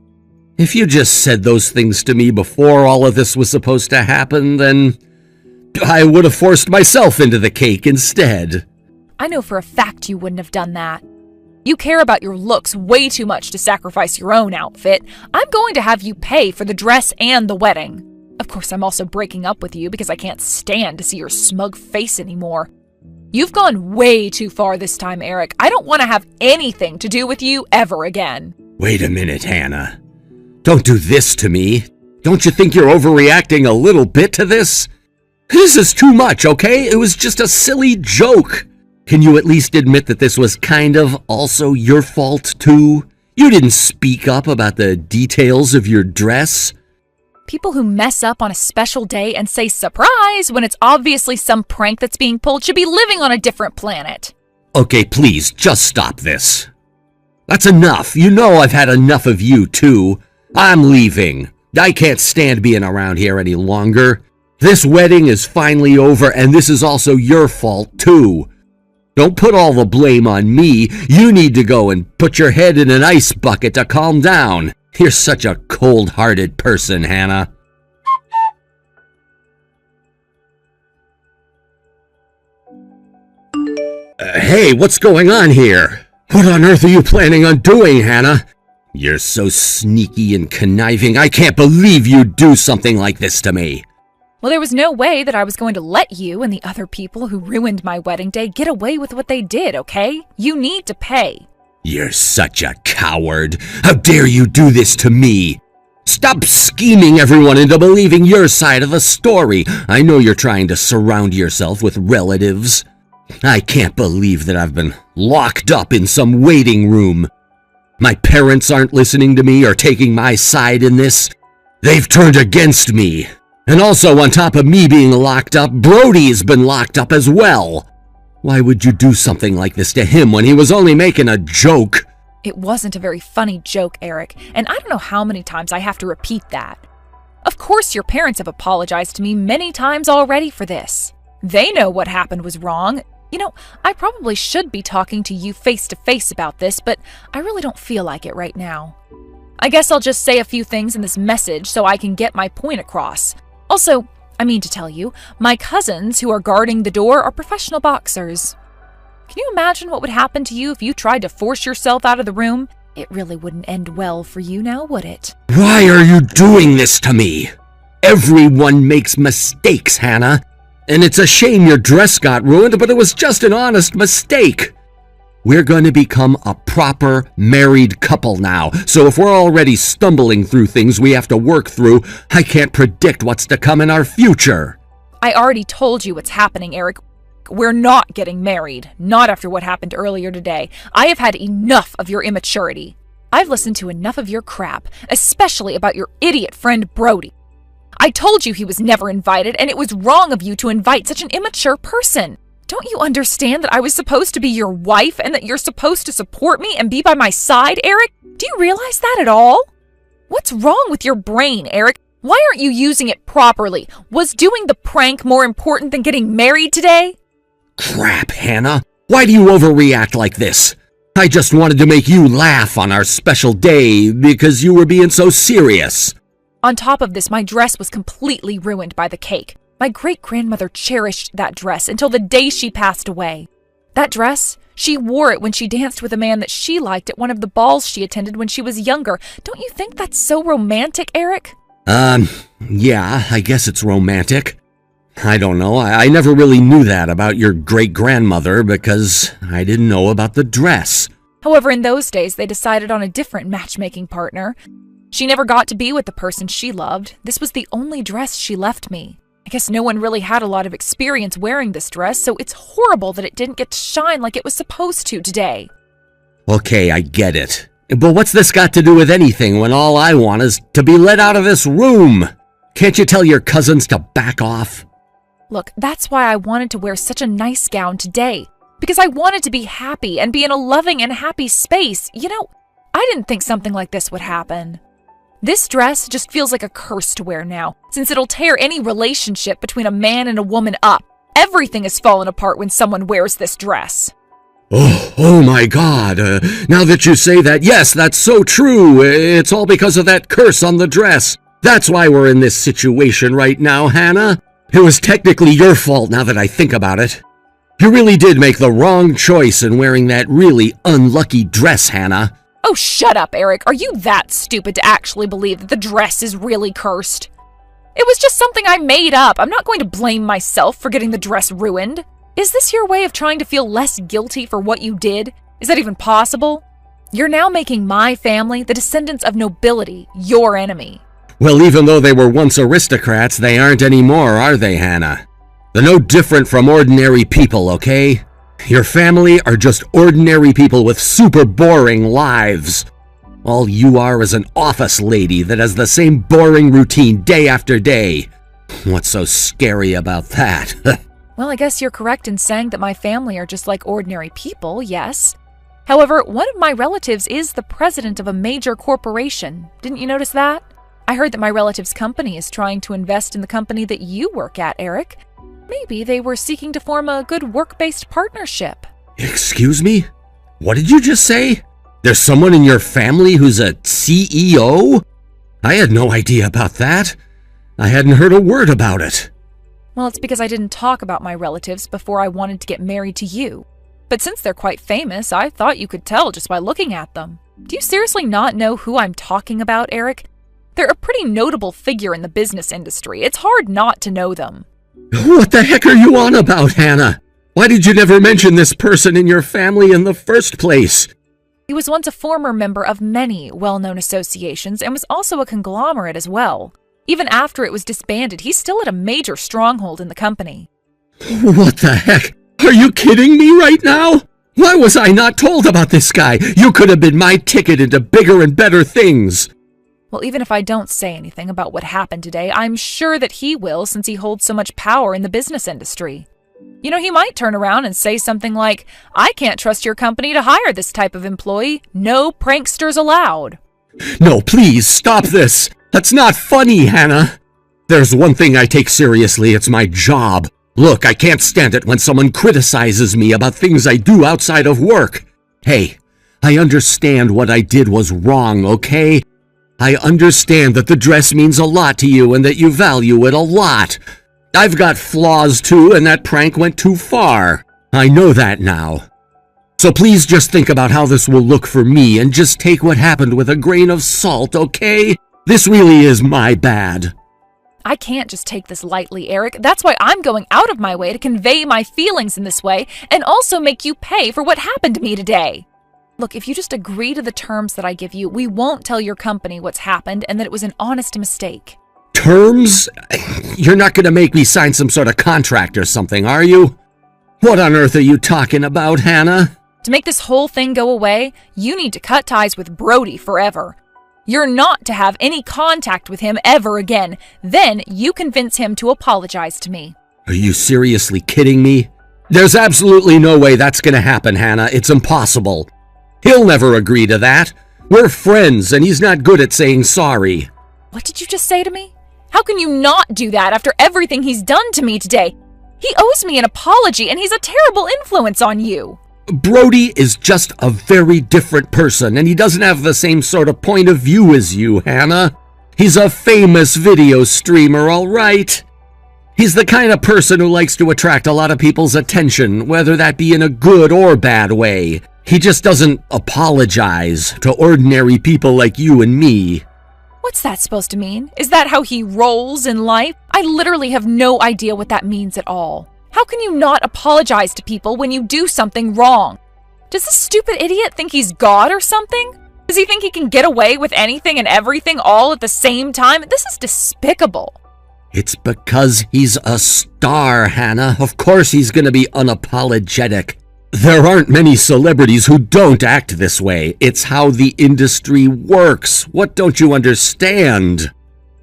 If you just said those things to me before all of this was supposed to happen, then I would have forced myself into the cake instead. I know for a fact you wouldn't have done that. You care about your looks way too much to sacrifice your own outfit. I'm going to have you pay for the dress and the wedding. Of course, I'm also breaking up with you because I can't stand to see your smug face anymore. You've gone way too far this time, Eric. I don't want to have anything to do with you ever again. Wait a minute, Hannah. Don't do this to me. Don't you think you're overreacting a little bit to this? This is too much, okay? It was just a silly joke. Can you at least admit that this was kind of also your fault, too? You didn't speak up about the details of your dress. People who mess up on a special day and say surprise when it's obviously some prank that's being pulled should be living on a different planet. Okay, please, just stop this. That's enough. You know I've had enough of you, too. I'm leaving. I can't stand being around here any longer. This wedding is finally over, and this is also your fault, too. Don't put all the blame on me. You need to go and put your head in an ice bucket to calm down. You're such a cold-hearted person, Hannah. Hey, what's going on here? What on earth are you planning on doing, Hannah? You're so sneaky and conniving. I can't believe you'd do something like this to me. Well, there was no way that I was going to let you and the other people who ruined my wedding day get away with what they did, okay? You need to pay. You're such a coward. How dare you do this to me? Stop scheming everyone into believing your side of the story. I know you're trying to surround yourself with relatives. I can't believe that I've been locked up in some waiting room. My parents aren't listening to me or taking my side in this. They've turned against me. And also, on top of me being locked up, Brody's been locked up as well. Why would you do something like this to him when he was only making a joke? It wasn't a very funny joke, Eric, and I don't know how many times I have to repeat that. Of course your parents have apologized to me many times already for this. They know what happened was wrong. You know, I probably should be talking to you face to face about this, but I really don't feel like it right now. I guess I'll just say a few things in this message so I can get my point across. Also, I mean to tell you, my cousins who are guarding the door are professional boxers. Can you imagine what would happen to you if you tried to force yourself out of the room? It really wouldn't end well for you now, would it? Why are you doing this to me? Everyone makes mistakes, Hannah. And it's a shame your dress got ruined, but it was just an honest mistake. We're going to become a proper married couple now, so if we're already stumbling through things we have to work through, I can't predict what's to come in our future. I already told you what's happening, Eric. We're not getting married, not after what happened earlier today. I have had enough of your immaturity. I've listened to enough of your crap, especially about your idiot friend Brody. I told you he was never invited, and it was wrong of you to invite such an immature person. Don't you understand that I was supposed to be your wife and that you're supposed to support me and be by my side, Eric? Do you realize that at all? What's wrong with your brain, Eric? Why aren't you using it properly? Was doing the prank more important than getting married today? Crap, Hannah. Why do you overreact like this? I just wanted to make you laugh on our special day because you were being so serious. On top of this, my dress was completely ruined by the cake. My great-grandmother cherished that dress until the day she passed away. That dress, she wore it when she danced with a man that she liked at one of the balls she attended when she was younger. Don't you think that's so romantic, Eric? Yeah, I guess it's romantic. I don't know, I never really knew that about your great-grandmother because I didn't know about the dress. However, in those days, they decided on a different matchmaking partner. She never got to be with the person she loved. This was the only dress she left me. I guess no one really had a lot of experience wearing this dress, so it's horrible that it didn't get to shine like it was supposed to today. Okay, I get it. But what's this got to do with anything when all I want is to be let out of this room? Can't you tell your cousins to back off? Look, that's why I wanted to wear such a nice gown today. Because I wanted to be happy and be in a loving and happy space. You know, I didn't think something like this would happen. This dress just feels like a curse to wear now, since it'll tear any relationship between a man and a woman up. Everything has fallen apart when someone wears this dress. Oh my God. Now that you say that, yes, that's so true. It's all because of that curse on the dress. That's why we're in this situation right now, Hannah. It was technically your fault now that I think about it. You really did make the wrong choice in wearing that really unlucky dress, Hannah. Oh, shut up, Eric. Are you that stupid to actually believe that the dress is really cursed? It was just something I made up. I'm not going to blame myself for getting the dress ruined. Is this your way of trying to feel less guilty for what you did? Is that even possible? You're now making my family, the descendants of nobility, your enemy. Well, even though they were once aristocrats, they aren't anymore, are they, Hannah? They're no different from ordinary people, okay? Your family are just ordinary people with super boring lives. All you are is an office lady that has the same boring routine day after day. What's so scary about that? Well, I guess you're correct in saying that my family are just like ordinary people, yes. However, one of my relatives is the president of a major corporation. Didn't you notice that? I heard that my relative's company is trying to invest in the company that you work at, Eric. Maybe they were seeking to form a good work-based partnership. Excuse me? What did you just say? There's someone in your family who's a CEO? I had no idea about that. I hadn't heard a word about it. Well, it's because I didn't talk about my relatives before I wanted to get married to you. But since they're quite famous, I thought you could tell just by looking at them. Do you seriously not know who I'm talking about, Eric? They're a pretty notable figure in the business industry. It's hard not to know them. What the heck are you on about, Hannah? Why did you never mention this person in your family in the first place? He was once a former member of many well-known associations and was also a conglomerate as well. Even after it was disbanded, he still had a major stronghold in the company. What the heck? Are you kidding me right now? Why was I not told about this guy? You could have been my ticket into bigger and better things. Well, even if I don't say anything about what happened today, I'm sure that he will since he holds so much power in the business industry. You know, he might turn around and say something like, I can't trust your company to hire this type of employee. No pranksters allowed. No, please, stop this. That's not funny, Hannah. There's one thing I take seriously, it's my job. Look, I can't stand it when someone criticizes me about things I do outside of work. Hey, I understand what I did was wrong, okay? I understand that the dress means a lot to you and that you value it a lot. I've got flaws too, and that prank went too far. I know that now. So please just think about how this will look for me and just take what happened with a grain of salt, okay? This really is my bad. I can't just take this lightly, Eric. That's why I'm going out of my way to convey my feelings in this way and also make you pay for what happened to me today. Look, if you just agree to the terms that I give you, we won't tell your company what's happened and that it was an honest mistake. Terms? You're not going to make me sign some sort of contract or something, are you? What on earth are you talking about, Hannah? To make this whole thing go away, you need to cut ties with Brody forever. You're not to have any contact with him ever again. Then you convince him to apologize to me. Are you seriously kidding me? There's absolutely no way that's going to happen, Hannah. It's impossible. He'll never agree to that. We're friends, and he's not good at saying sorry. What did you just say to me? How can you not do that after everything he's done to me today? He owes me an apology, and he's a terrible influence on you. Brody is just a very different person, and he doesn't have the same sort of point of view as you, Hannah. He's a famous video streamer, all right? He's the kind of person who likes to attract a lot of people's attention, whether that be in a good or bad way. He just doesn't apologize to ordinary people like you and me. What's that supposed to mean? Is that how he rolls in life? I literally have no idea what that means at all. How can you not apologize to people when you do something wrong? Does this stupid idiot think he's God or something? Does he think he can get away with anything and everything all at the same time? This is despicable. It's because he's a star, Hannah. Of course he's gonna be unapologetic. There aren't many celebrities who don't act this way. It's how the industry works. What don't you understand?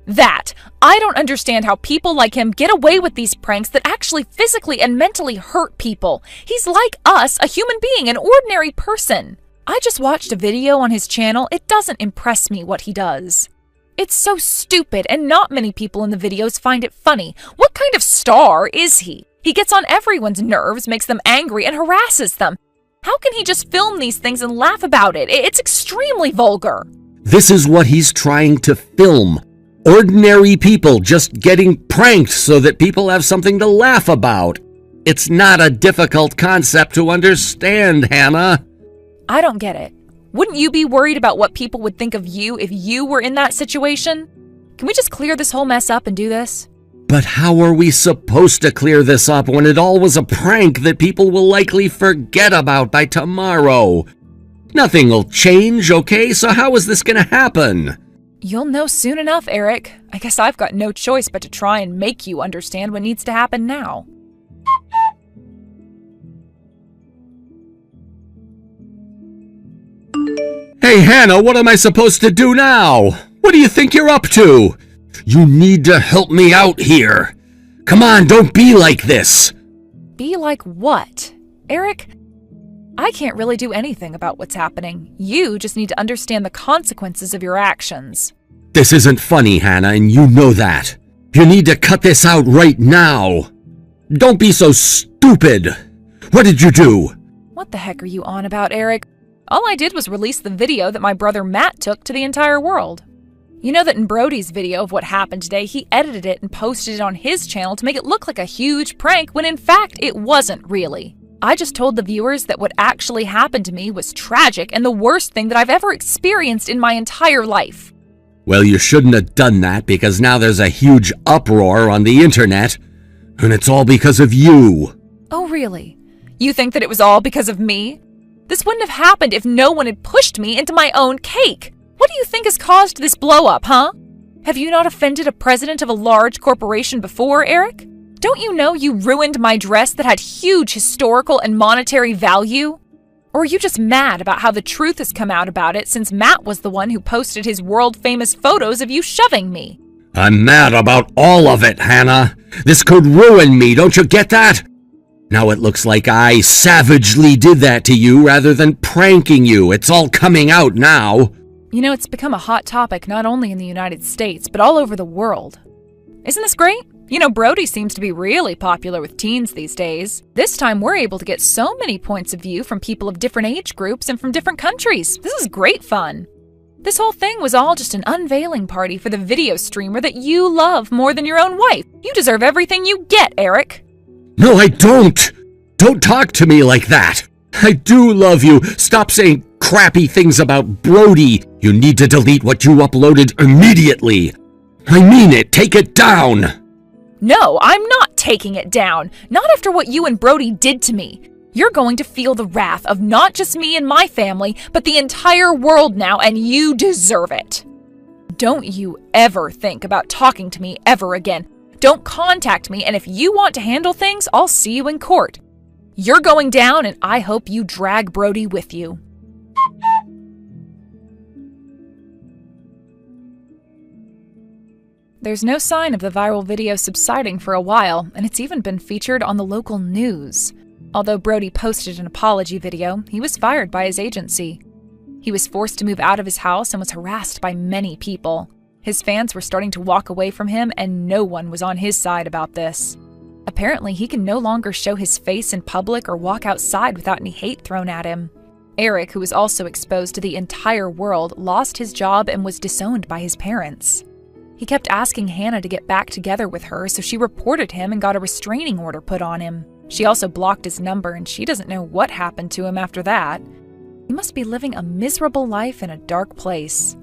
That. I don't understand how people like him get away with these pranks that actually physically and mentally hurt people. He's like us, a human being, an ordinary person. I just watched a video on his channel. It doesn't impress me what he does. It's so stupid, and not many people in the videos find it funny. What kind of star is he? He gets on everyone's nerves, makes them angry, and harasses them. How can he just film these things and laugh about it? It's extremely vulgar. This is what he's trying to film. Ordinary people just getting pranked so that people have something to laugh about. It's not a difficult concept to understand, Hannah. I don't get it. Wouldn't you be worried about what people would think of you if you were in that situation? Can we just clear this whole mess up and do this? But how are we supposed to clear this up when it all was a prank that people will likely forget about by tomorrow? Nothing will change, okay? So how is this gonna happen? You'll know soon enough, Eric. I guess I've got no choice but to try and make you understand what needs to happen now. Hey, Hannah, what am I supposed to do now? What do you think you're up to? You need to help me out here. Come on, don't be like this. Be like what? Eric, I can't really do anything about what's happening. You just need to understand the consequences of your actions. This isn't funny, Hannah, and you know that. You need to cut this out right now. Don't be so stupid. What did you do? What the heck are you on about, Eric? All I did was release the video that my brother Matt took to the entire world. You know that in Brody's video of what happened today, he edited it and posted it on his channel to make it look like a huge prank when in fact it wasn't really. I just told the viewers that what actually happened to me was tragic and the worst thing that I've ever experienced in my entire life. Well, you shouldn't have done that because now there's a huge uproar on the internet, and it's all because of you. Oh, really? You think that it was all because of me? This wouldn't have happened if no one had pushed me into my own cake. What do you think has caused this blow-up, huh? Have you not offended a president of a large corporation before, Eric? Don't you know you ruined my dress that had huge historical and monetary value? Or are you just mad about how the truth has come out about it since Matt was the one who posted his world-famous photos of you shoving me? I'm mad about all of it, Hannah. This could ruin me, don't you get that? Now it looks like I savagely did that to you rather than pranking you. It's all coming out now. You know, it's become a hot topic not only in the United States, but all over the world. Isn't this great? You know, Brody seems to be really popular with teens these days. This time we're able to get so many points of view from people of different age groups and from different countries. This is great fun. This whole thing was all just an unveiling party for the video streamer that you love more than your own wife. You deserve everything you get, Eric. No, I don't. Don't talk to me like that. I do love you. Stop saying crappy things about Brody. You need to delete what you uploaded immediately. I mean it. Take it down. No, I'm not taking it down. Not after what you and Brody did to me. You're going to feel the wrath of not just me and my family, but the entire world now, and you deserve it. Don't you ever think about talking to me ever again. Don't contact me, and if you want to handle things, I'll see you in court. You're going down, and I hope you drag Brody with you. There's no sign of the viral video subsiding for a while, and it's even been featured on the local news. Although Brody posted an apology video, he was fired by his agency. He was forced to move out of his house and was harassed by many people. His fans were starting to walk away from him, and no one was on his side about this. Apparently, he can no longer show his face in public or walk outside without any hate thrown at him. Eric, who was also exposed to the entire world, lost his job and was disowned by his parents. He kept asking Hannah to get back together with her, so she reported him and got a restraining order put on him. She also blocked his number, and she doesn't know what happened to him after that. He must be living a miserable life in a dark place.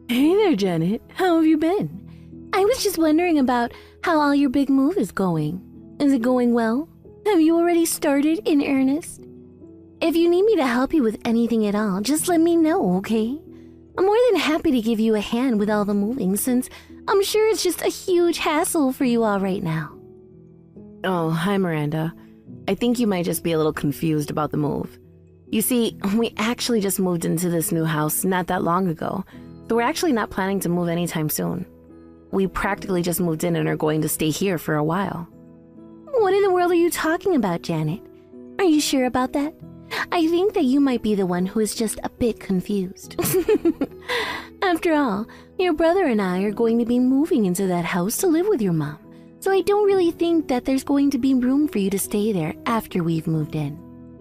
Hey there, Janet. How have you been? I was just wondering about how all your big move is going. Is it going well? Have you already started in earnest? If you need me to help you with anything at all, just let me know, okay? I'm more than happy to give you a hand with all the moving, since I'm sure it's just a huge hassle for you all right now. Oh, hi, Miranda. I think you might just be a little confused about the move. You see, we actually just moved into this new house not that long ago, so we're actually not planning to move anytime soon. We practically just moved in and are going to stay here for a while. What in the world are you talking about, Janet? Are you sure about that? I think that you might be the one who is just a bit confused. After all, your brother and I are going to be moving into that house to live with your mom, so I don't really think that there's going to be room for you to stay there after we've moved in.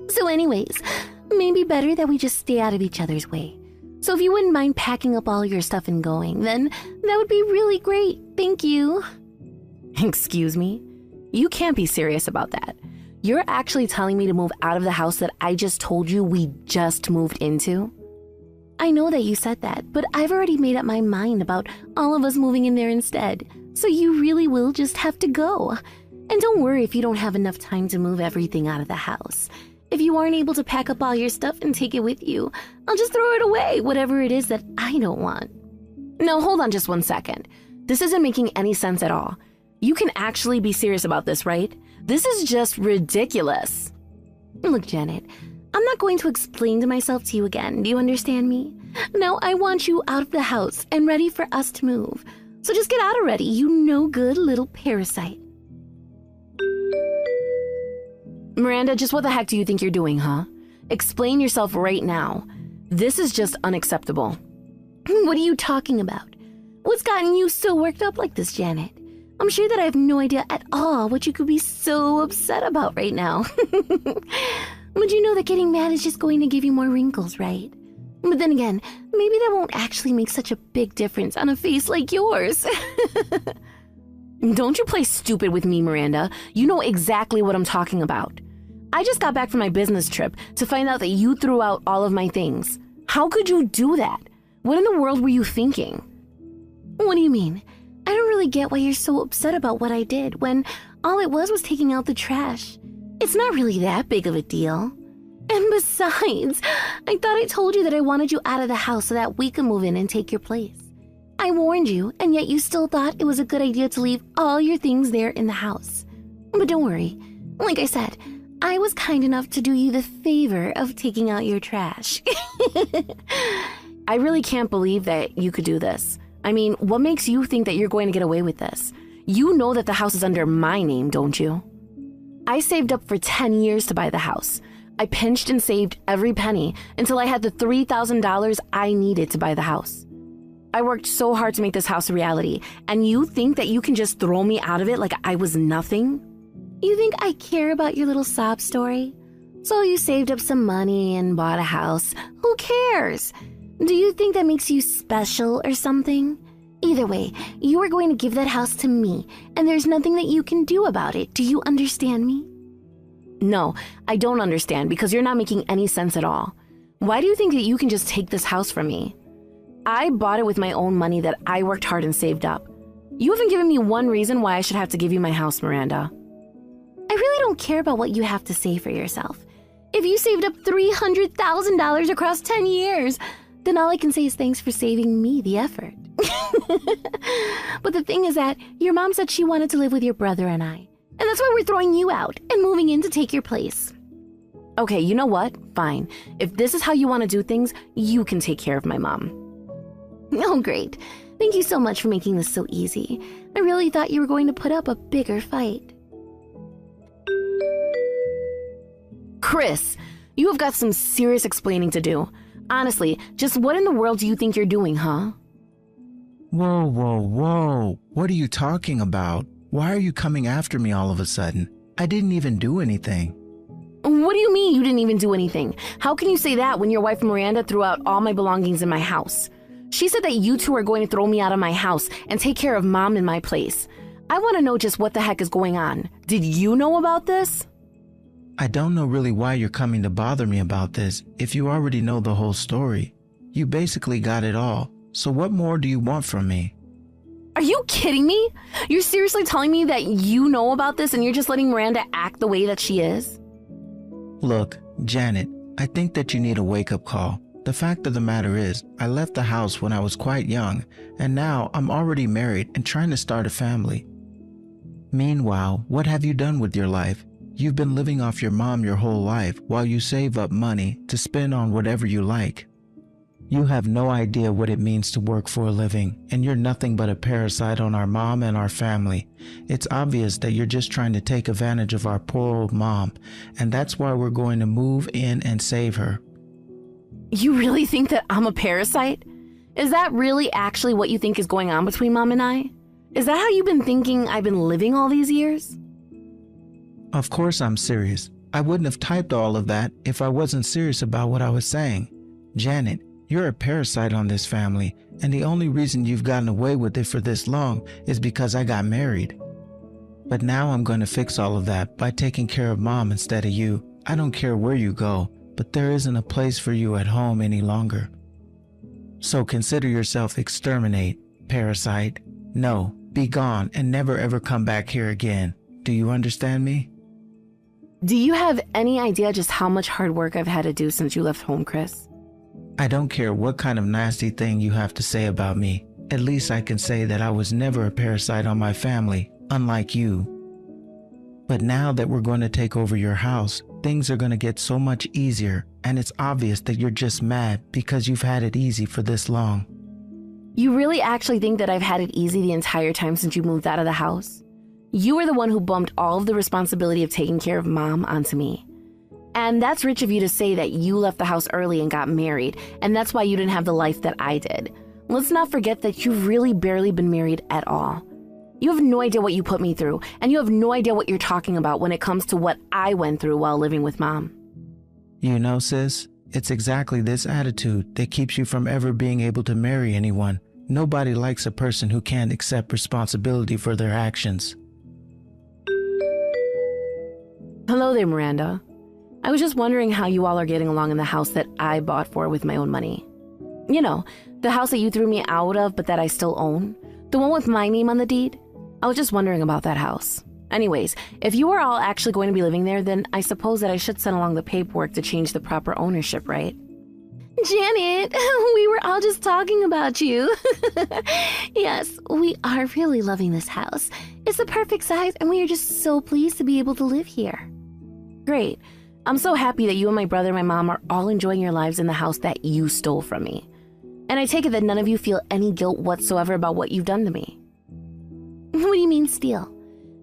So anyways, maybe better that we just stay out of each other's way. So if you wouldn't mind packing up all your stuff and going, then that would be really great. Thank you. Excuse me? You can't be serious about that. You're actually telling me to move out of the house that I just told you we just moved into? I know that you said that, but I've already made up my mind about all of us moving in there instead. So you really will just have to go. And don't worry if you don't have enough time to move everything out of the house. If you aren't able to pack up all your stuff and take it with you, I'll just throw it away, whatever it is that I don't want. No, hold on just 1 second. This isn't making any sense at all. You can actually be serious about this, right? This is just ridiculous. Look, Janet, I'm not going to explain to myself to you again. Do you understand me? Now I want you out of the house and ready for us to move. So just get out already, you no good little parasite. Miranda, just what the heck do you think you're doing, huh? Explain yourself right now. This is just unacceptable. What are you talking about? What's gotten you so worked up like this, Janet? I'm sure that I have no idea at all what you could be so upset about right now. But you know that getting mad is just going to give you more wrinkles, right? But then again, maybe that won't actually make such a big difference on a face like yours. Don't you play stupid with me, Miranda. You know exactly what I'm talking about. I just got back from my business trip to find out that you threw out all of my things. How could you do that? What in the world were you thinking? What do you mean? I don't really get why you're so upset about what I did when all it was taking out the trash. It's not really that big of a deal. And besides, I thought I told you that I wanted you out of the house so that we could move in and take your place. I warned you, and yet you still thought it was a good idea to leave all your things there in the house. But don't worry. Like I said, I was kind enough to do you the favor of taking out your trash. I really can't believe that you could do this. I mean, what makes you think that you're going to get away with this? You know that the house is under my name, don't you? I saved up for 10 years to buy the house. I pinched and saved every penny until I had the $3,000 I needed to buy the house. I worked so hard to make this house a reality, and you think that you can just throw me out of it like I was nothing? You think I care about your little sob story? So you saved up some money and bought a house. Who cares? Do you think that makes you special or something? Either way, you are going to give that house to me, and there's nothing that you can do about it. Do you understand me? No, I don't understand because you're not making any sense at all. Why do you think that you can just take this house from me? I bought it with my own money that I worked hard and saved up. You haven't given me one reason why I should have to give you my house, Miranda. I really don't care about what you have to say for yourself. If you saved up $300,000 across 10 years, then all I can say is thanks for saving me the effort. But the thing is that your mom said she wanted to live with your brother and I. And that's why we're throwing you out and moving in to take your place. Okay, you know what? Fine. If this is how you want to do things, you can take care of my mom. Oh, great. Thank you so much for making this so easy. I really thought you were going to put up a bigger fight. Chris, you have got some serious explaining to do. Honestly, just what in the world do you think you're doing, huh? Whoa, whoa, whoa. What are you talking about? Why are you coming after me all of a sudden? I didn't even do anything. What do you mean you didn't even do anything? How can you say that when your wife Miranda threw out all my belongings in my house? She said that you two are going to throw me out of my house and take care of Mom in my place. I want to know just what the heck is going on. Did you know about this? I don't know really why you're coming to bother me about this if you already know the whole story. You basically got it all. So what more do you want from me? Are you kidding me? You're seriously telling me that you know about this and you're just letting Miranda act the way that she is? Look, Janet, I think that you need a wake-up call. The fact of the matter is, I left the house when I was quite young, and now I'm already married and trying to start a family. Meanwhile, what have you done with your life? You've been living off your mom your whole life while you save up money to spend on whatever you like. You have no idea what it means to work for a living, and you're nothing but a parasite on our mom and our family. It's obvious that you're just trying to take advantage of our poor old mom, and that's why we're going to move in and save her. You really think that I'm a parasite? Is that really actually what you think is going on between Mom and I? Is that how you've been thinking I've been living all these years? Of course I'm serious. I wouldn't have typed all of that if I wasn't serious about what I was saying. Janet, You're a parasite on this family, and the only reason you've gotten away with it for this long is because I got married. But now I'm going to fix all of that by taking care of Mom instead of you. I don't care where you go, but there isn't a place for you at home any longer. So consider yourself exterminate, parasite. No, be gone and never ever come back here again. Do you understand me? Do you have any idea just how much hard work I've had to do since you left home, Chris? I don't care what kind of nasty thing you have to say about me. At least I can say that I was never a parasite on my family, unlike you. But now that we're going to take over your house, things are going to get so much easier, and it's obvious that you're just mad because you've had it easy for this long. You really actually think that I've had it easy the entire time since you moved out of the house? You were the one who bumped all of the responsibility of taking care of Mom onto me. And that's rich of you to say that you left the house early and got married, and that's why you didn't have the life that I did. Let's not forget that you've really barely been married at all. You have no idea what you put me through, and you have no idea what you're talking about when it comes to what I went through while living with Mom. You know, sis, it's exactly this attitude that keeps you from ever being able to marry anyone. Nobody likes a person who can't accept responsibility for their actions. Hello there, Miranda. I was just wondering how you all are getting along in the house that I bought for with my own money. You know, the house that you threw me out of but that I still own. The one with my name on the deed. I was just wondering about that house. Anyways, if you are all actually going to be living there, then I suppose that I should send along the paperwork to change the proper ownership, right? Janet, we were all just talking about you. Yes, we are really loving this house. It's the perfect size and we are just so pleased to be able to live here. Great. I'm so happy that you and my brother and my mom are all enjoying your lives in the house that you stole from me. And I take it that none of you feel any guilt whatsoever about what you've done to me. What do you mean steal?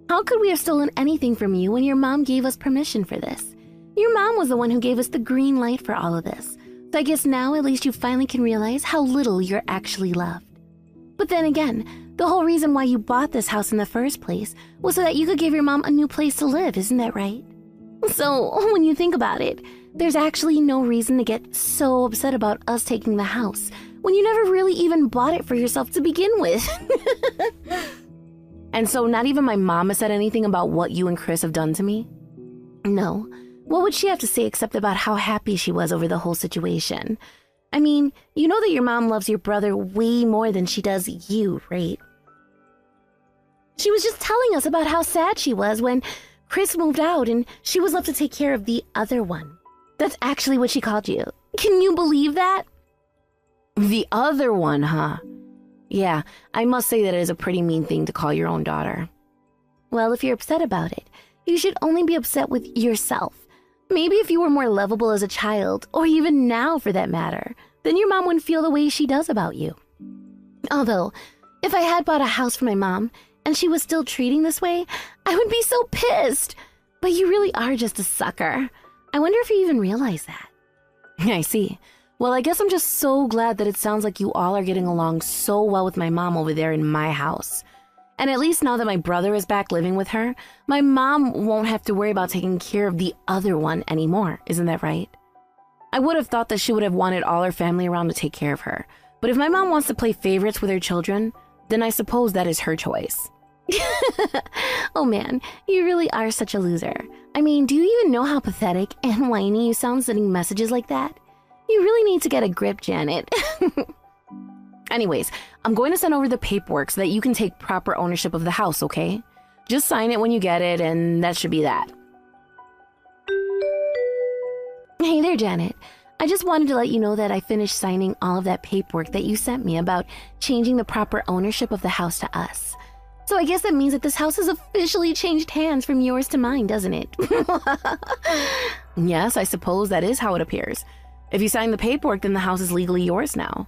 How could we have stolen anything from you when your mom gave us permission for this? Your mom was the one who gave us the green light for all of this. So I guess now at least you finally can realize how little you're actually loved. But then again, the whole reason why you bought this house in the first place was so that you could give your mom a new place to live, isn't that right? So when you think about it, there's actually no reason to get so upset about us taking the house when you never really even bought it for yourself to begin with. And so not even my mom has said anything about what you and Chris have done to me? No. What would she have to say except about how happy she was over the whole situation? I mean, you know that your mom loves your brother way more than she does you, right? She was just telling us about how sad she was when Chris moved out and she was left to take care of the other one. That's actually what she called you. Can you believe that? The other one, huh? Yeah, I must say that it is a pretty mean thing to call your own daughter. Well, if you're upset about it, you should only be upset with yourself. Maybe if you were more lovable as a child, or even now for that matter, then your mom wouldn't feel the way she does about you. Although, if I had bought a house for my mom, and she was still treating this way, I would be so pissed. But you really are just a sucker. I wonder if you even realize that. I see. Well, I guess I'm just so glad that it sounds like you all are getting along so well with my mom over there in my house. And at least now that my brother is back living with her, my mom won't have to worry about taking care of the other one anymore. Isn't that right? I would have thought that she would have wanted all her family around to take care of her. But if my mom wants to play favorites with her children, then I suppose that is her choice. Oh man, you really are such a loser. I mean, do you even know how pathetic and whiny you sound sending messages like that? You really need to get a grip, Janet. Anyways, I'm going to send over the paperwork so that you can take proper ownership of the house, okay? Just sign it when you get it, and that should be that. Hey there, Janet. I just wanted to let you know that I finished signing all of that paperwork that you sent me about changing the proper ownership of the house to us. So I guess that means that this house has officially changed hands from yours to mine, doesn't it? Yes, I suppose that is how it appears. If you sign the paperwork, then the house is legally yours now.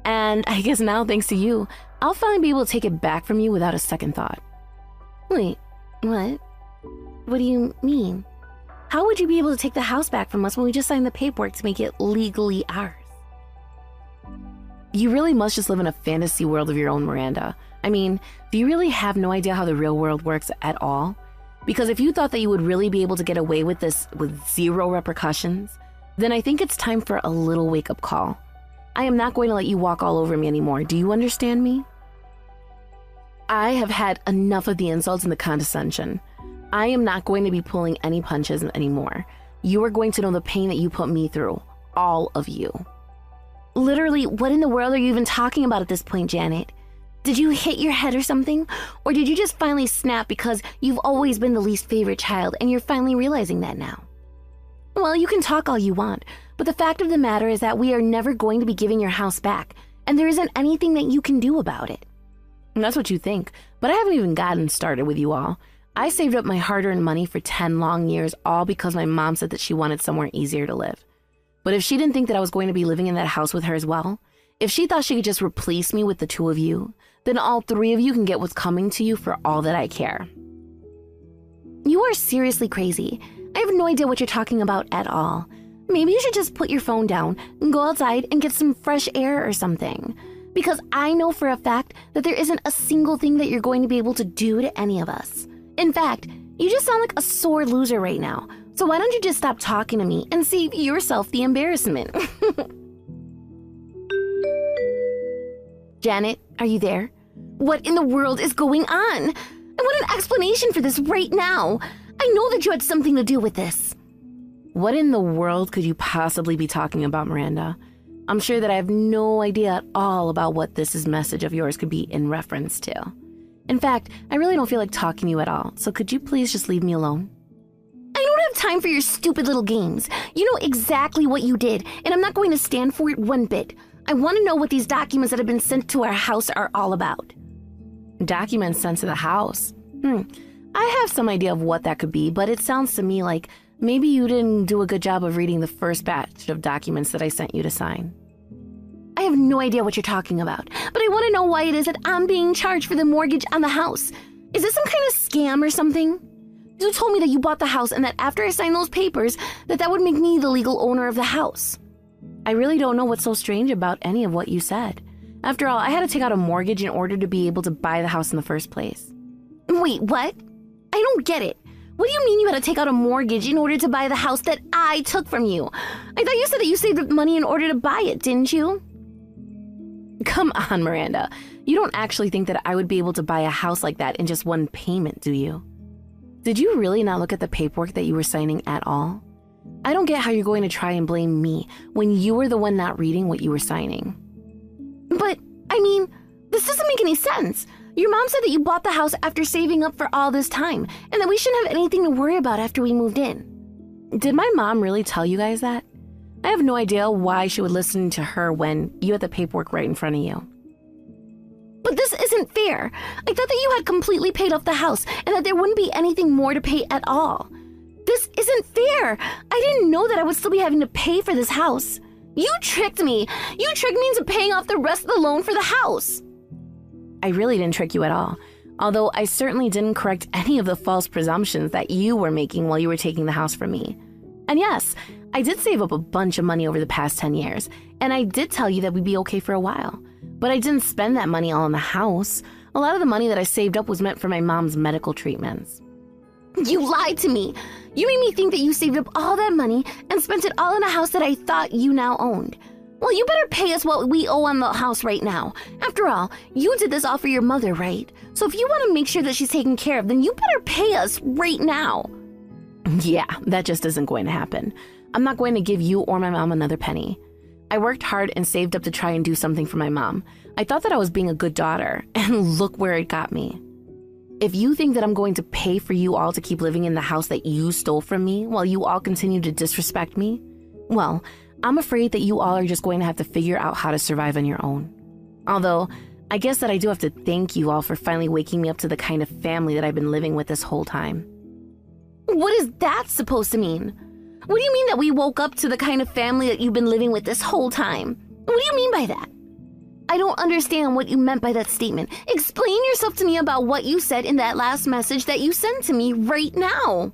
And I guess now, thanks to you, I'll finally be able to take it back from you without a second thought. Wait, what? What do you mean? How would you be able to take the house back from us when we just signed the paperwork to make it legally ours? You really must just live in a fantasy world of your own, Miranda. I mean, do you really have no idea how the real world works at all? Because if you thought that you would really be able to get away with this with zero repercussions, then I think it's time for a little wake-up call. I am not going to let you walk all over me anymore. Do you understand me? I have had enough of the insults and the condescension. I am not going to be pulling any punches anymore. You are going to know the pain that you put me through. All of you. Literally, what in the world are you even talking about at this point, Janet? Did you hit your head or something? Or did you just finally snap because you've always been the least favorite child and you're finally realizing that now? Well, you can talk all you want, but the fact of the matter is that we are never going to be giving your house back, and there isn't anything that you can do about it. And that's what you think, but I haven't even gotten started with you all. I saved up my hard-earned money for 10 long years, all because my mom said that she wanted somewhere easier to live. But if she didn't think that I was going to be living in that house with her as well, if she thought she could just replace me with the two of you, then all three of you can get what's coming to you for all that I care. You are seriously crazy. I have no idea what you're talking about at all. Maybe you should just put your phone down and go outside and get some fresh air or something. Because I know for a fact that there isn't a single thing that you're going to be able to do to any of us. In fact, you just sound like a sore loser right now. So why don't you just stop talking to me and save yourself the embarrassment? Janet, are you there? What in the world is going on? I want an explanation for this right now. I know that you had something to do with this. What in the world could you possibly be talking about, Miranda? I'm sure that I have no idea at all about what this message of yours could be in reference to. In fact, I really don't feel like talking to you at all, so could you please just leave me alone? I don't have time for your stupid little games. You know exactly what you did, and I'm not going to stand for it one bit. I want to know what these documents that have been sent to our house are all about. Documents sent to the house? I have some idea of what that could be, but it sounds to me like maybe you didn't do a good job of reading the first batch of documents that I sent you to sign. I have no idea what you're talking about, but I want to know why it is that I'm being charged for the mortgage on the house. Is this some kind of scam or something? You told me that you bought the house and that after I signed those papers, that would make me the legal owner of the house. I really don't know what's so strange about any of what you said. After all, I had to take out a mortgage in order to be able to buy the house in the first place. Wait, what? I don't get it. What do you mean you had to take out a mortgage in order to buy the house that I took from you? I thought you said that you saved up money in order to buy it, didn't you? Come on, Miranda. You don't actually think that I would be able to buy a house like that in just one payment, do you? Did you really not look at the paperwork that you were signing at all? I don't get how you're going to try and blame me when you were the one not reading what you were signing. But, I mean, this doesn't make any sense. Your mom said that you bought the house after saving up for all this time, and that we shouldn't have anything to worry about after we moved in. Did my mom really tell you guys that? I have no idea why she would listen to her when you had the paperwork right in front of you. But this isn't fair. I thought that you had completely paid off the house and that there wouldn't be anything more to pay at all. This isn't fair. I didn't know that I would still be having to pay for this house. You tricked me. You tricked me into paying off the rest of the loan for the house. I really didn't trick you at all, although I certainly didn't correct any of the false presumptions that you were making while you were taking the house from me. And yes, I did save up a bunch of money over the past 10 years, and I did tell you that we'd be okay for a while. But I didn't spend that money all on the house. A lot of the money that I saved up was meant for my mom's medical treatments. You lied to me. You made me think that you saved up all that money and spent it all in a house that I thought you now owned. Well, you better pay us what we owe on the house right now. After all, you did this all for your mother, right? So if you want to make sure that she's taken care of, then you better pay us right now. Yeah, that just isn't going to happen. I'm not going to give you or my mom another penny. I worked hard and saved up to try and do something for my mom. I thought that I was being a good daughter, and look where it got me. If you think that I'm going to pay for you all to keep living in the house that you stole from me while you all continue to disrespect me, well, I'm afraid that you all are just going to have to figure out how to survive on your own. Although, I guess that I do have to thank you all for finally waking me up to the kind of family that I've been living with this whole time. What is that supposed to mean? What do you mean that we woke up to the kind of family that you've been living with this whole time? What do you mean by that? I don't understand what you meant by that statement. Explain yourself to me about what you said in that last message that you sent to me right now.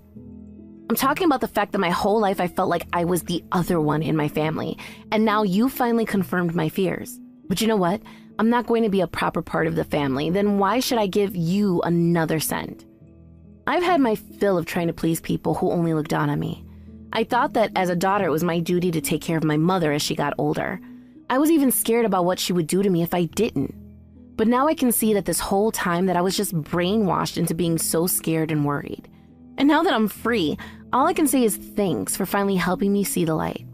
I'm talking about the fact that my whole life I felt like I was the other one in my family, and now you finally confirmed my fears. But you know what? I'm not going to be a proper part of the family, then why should I give you another cent? I've had my fill of trying to please people who only look down on me. I thought that as a daughter it was my duty to take care of my mother as she got older. I was even scared about what she would do to me if I didn't. But now I can see that this whole time that I was just brainwashed into being so scared and worried. And now that I'm free, all I can say is thanks for finally helping me see the light.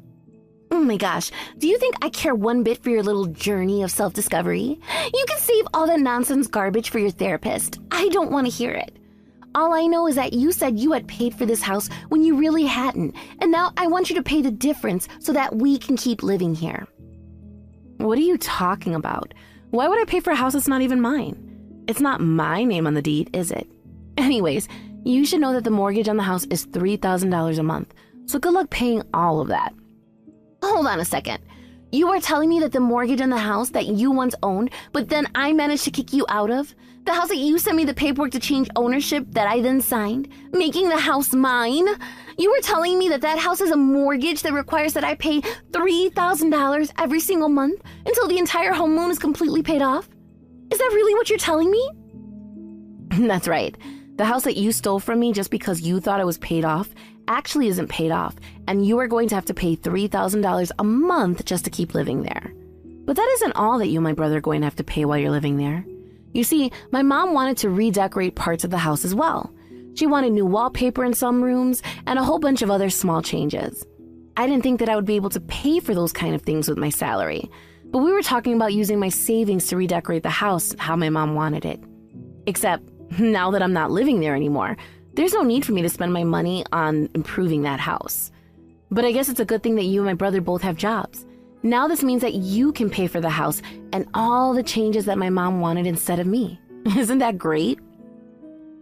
Oh my gosh, do you think I care one bit for your little journey of self-discovery? You can save all that nonsense garbage for your therapist. I don't want to hear it. All I know is that you said you had paid for this house when you really hadn't, and now I want you to pay the difference so that we can keep living here. What are you talking about? Why would I pay for a house that's not even mine? It's not my name on the deed, is it? Anyways, you should know that the mortgage on the house is $3,000 a month, so good luck paying all of that. Hold on a second. You are telling me that the mortgage on the house that you once owned, but then I managed to kick you out of? The house that you sent me the paperwork to change ownership that I then signed, making the house mine? You were telling me that that house has a mortgage that requires that I pay $3,000 every single month until the entire home loan is completely paid off? Is that really what you're telling me? That's right. The house that you stole from me just because you thought it was paid off actually isn't paid off, and you are going to have to pay $3,000 a month just to keep living there. But that isn't all that you and my brother are going to have to pay while you're living there. You see, my mom wanted to redecorate parts of the house as well. She wanted new wallpaper in some rooms and a whole bunch of other small changes. I didn't think that I would be able to pay for those kind of things with my salary, but we were talking about using my savings to redecorate the house how my mom wanted it. Except, now that I'm not living there anymore, there's no need for me to spend my money on improving that house. But I guess it's a good thing that you and my brother both have jobs. Now this means that you can pay for the house and all the changes that my mom wanted instead of me. Isn't that great?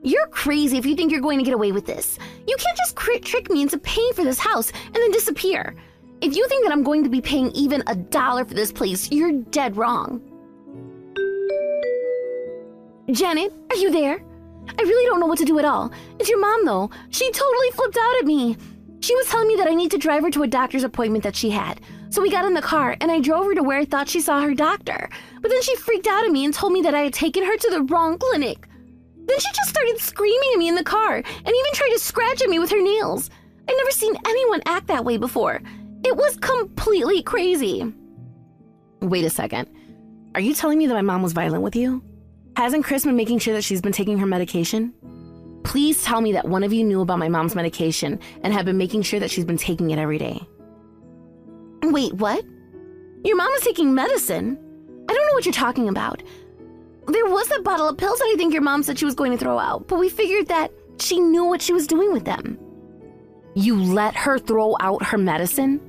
You're crazy if you think you're going to get away with this. You can't just trick me into paying for this house and then disappear. If you think that I'm going to be paying even $1 for this place, you're dead wrong. Janet, are you there? I really don't know what to do at all. It's your mom, though. She totally flipped out at me. She was telling me that I need to drive her to a doctor's appointment that she had. So we got in the car, and I drove her to where I thought she saw her doctor. But then she freaked out at me and told me that I had taken her to the wrong clinic. Then she just started screaming at me in the car and even tried to scratch at me with her nails. I'd never seen anyone act that way before. It was completely crazy. Wait a second. Are you telling me that my mom was violent with you? Hasn't Chris been making sure that she's been taking her medication? Please tell me that one of you knew about my mom's medication and have been making sure that she's been taking it every day. Wait, what? Your mom is taking medicine? I don't know what you're talking about. There was that bottle of pills that I think your mom said she was going to throw out, but we figured that she knew what she was doing with them. You let her throw out her medicine?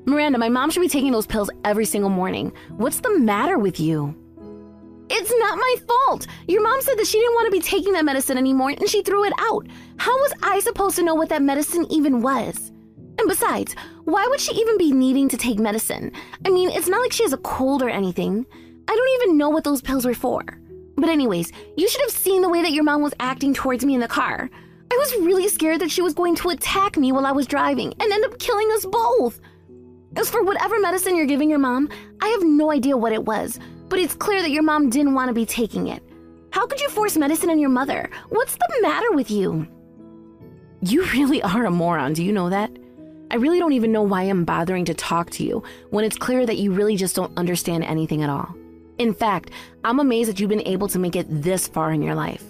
Miranda, my mom should be taking those pills every single morning. What's the matter with you? It's not my fault. Your mom said that she didn't want to be taking that medicine anymore and she threw it out. How was I supposed to know what that medicine even was? And besides, why would she even be needing to take medicine? I mean, it's not like she has a cold or anything. I don't even know what those pills were for. But anyways, you should have seen the way that your mom was acting towards me in the car. I was really scared that she was going to attack me while I was driving and end up killing us both. As for whatever medicine you're giving your mom, I have no idea what it was, but it's clear that your mom didn't want to be taking it. How could you force medicine on your mother? What's the matter with you? You really are a moron, do you know that? I really don't even know why I'm bothering to talk to you when it's clear that you really just don't understand anything at all. In fact, I'm amazed that you've been able to make it this far in your life.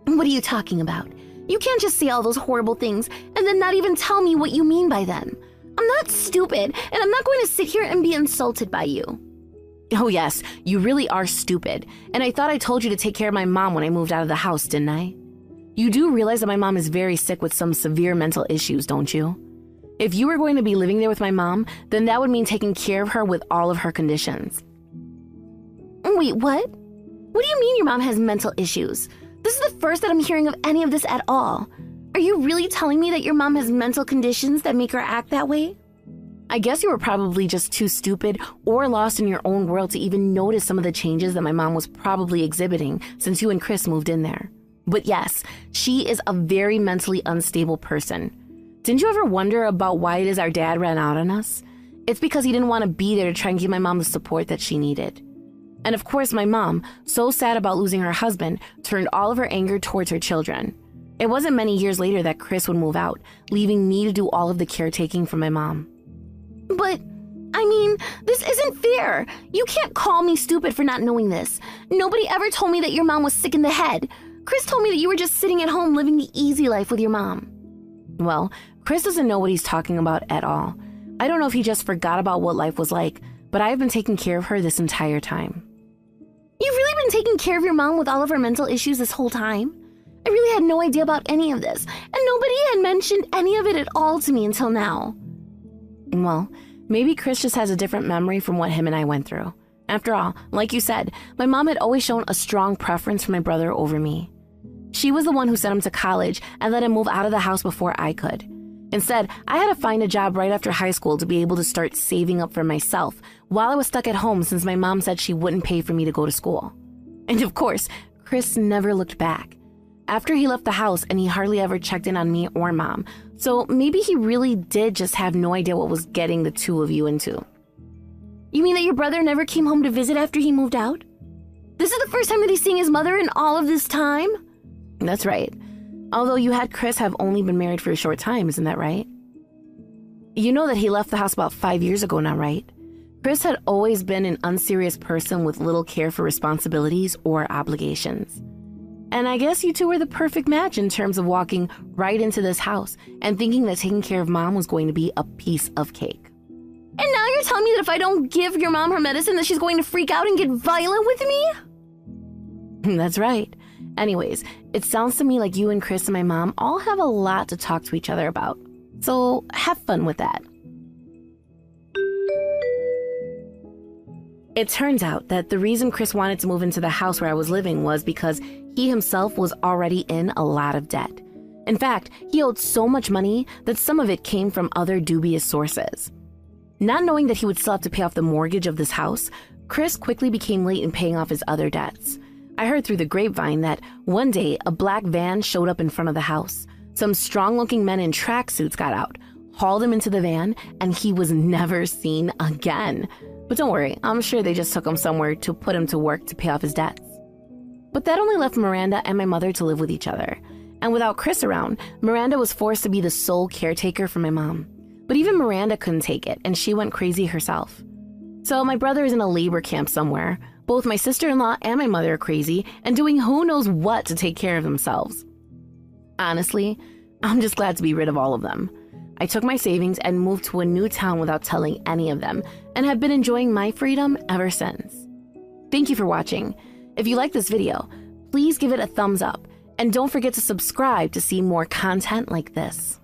What are you talking about? You can't just say all those horrible things and then not even tell me what you mean by them. I'm not stupid, and I'm not going to sit here and be insulted by you. Oh yes, you really are stupid, and I thought I told you to take care of my mom when I moved out of the house, didn't I? You do realize that my mom is very sick with some severe mental issues, don't you? If you were going to be living there with my mom, then that would mean taking care of her with all of her conditions. Wait, what? What do you mean your mom has mental issues? This is the first that I'm hearing of any of this at all. Are you really telling me that your mom has mental conditions that make her act that way? I guess you were probably just too stupid or lost in your own world to even notice some of the changes that my mom was probably exhibiting since you and Chris moved in there. But yes, she is a very mentally unstable person. Didn't you ever wonder about why it is our dad ran out on us? It's because he didn't want to be there to try and give my mom the support that she needed. And of course, my mom, so sad about losing her husband, turned all of her anger towards her children. It wasn't many years later that Chris would move out, leaving me to do all of the caretaking for my mom. But I mean, this isn't fair. You can't call me stupid for not knowing this. Nobody ever told me that your mom was sick in the head. Chris told me that you were just sitting at home living the easy life with your mom. Well, Chris doesn't know what he's talking about at all. I don't know if he just forgot about what life was like, but I've been taking care of her this entire time. You've really been taking care of your mom with all of her mental issues this whole time? I really had no idea about any of this, and nobody had mentioned any of it at all to me until now. Well, maybe Chris just has a different memory from what him and I went through. After all, like you said, my mom had always shown a strong preference for my brother over me. She was the one who sent him to college and let him move out of the house before I could. Instead, I had to find a job right after high school to be able to start saving up for myself while I was stuck at home since my mom said she wouldn't pay for me to go to school. And of course, Chris never looked back. After he left the house, and he hardly ever checked in on me or mom, so maybe he really did just have no idea what was getting the two of you into. You mean that your brother never came home to visit after he moved out? This is the first time that he's seeing his mother in all of this time? That's right. Although you had Chris have only been married for a short time, isn't that right? You know that he left the house about 5 years ago now, right? Chris had always been an unserious person with little care for responsibilities or obligations. And I guess you two were the perfect match in terms of walking right into this house and thinking that taking care of mom was going to be a piece of cake. And now you're telling me that if I don't give your mom her medicine that she's going to freak out and get violent with me? That's right. Anyways, it sounds to me like you and Chris and my mom all have a lot to talk to each other about. So have fun with that. It turns out that the reason Chris wanted to move into the house where I was living was because he himself was already in a lot of debt. In fact, he owed so much money that some of it came from other dubious sources. Not knowing that he would still have to pay off the mortgage of this house, Chris quickly became late in paying off his other debts. I heard through the grapevine that one day a black van showed up in front of the house. Some strong-looking men in tracksuits got out, hauled him into the van, and he was never seen again. But don't worry, I'm sure they just took him somewhere to put him to work to pay off his debts. But that only left Miranda and my mother to live with each other. And without Chris around, Miranda was forced to be the sole caretaker for my mom. But even Miranda couldn't take it, and she went crazy herself. So my brother is in a labor camp somewhere. Both my sister-in-law and my mother are crazy and doing who knows what to take care of themselves. Honestly, I'm just glad to be rid of all of them. I took my savings and moved to a new town without telling any of them, and have been enjoying my freedom ever since. Thank you for watching. If you like this video, please give it a thumbs up, and don't forget to subscribe to see more content like this.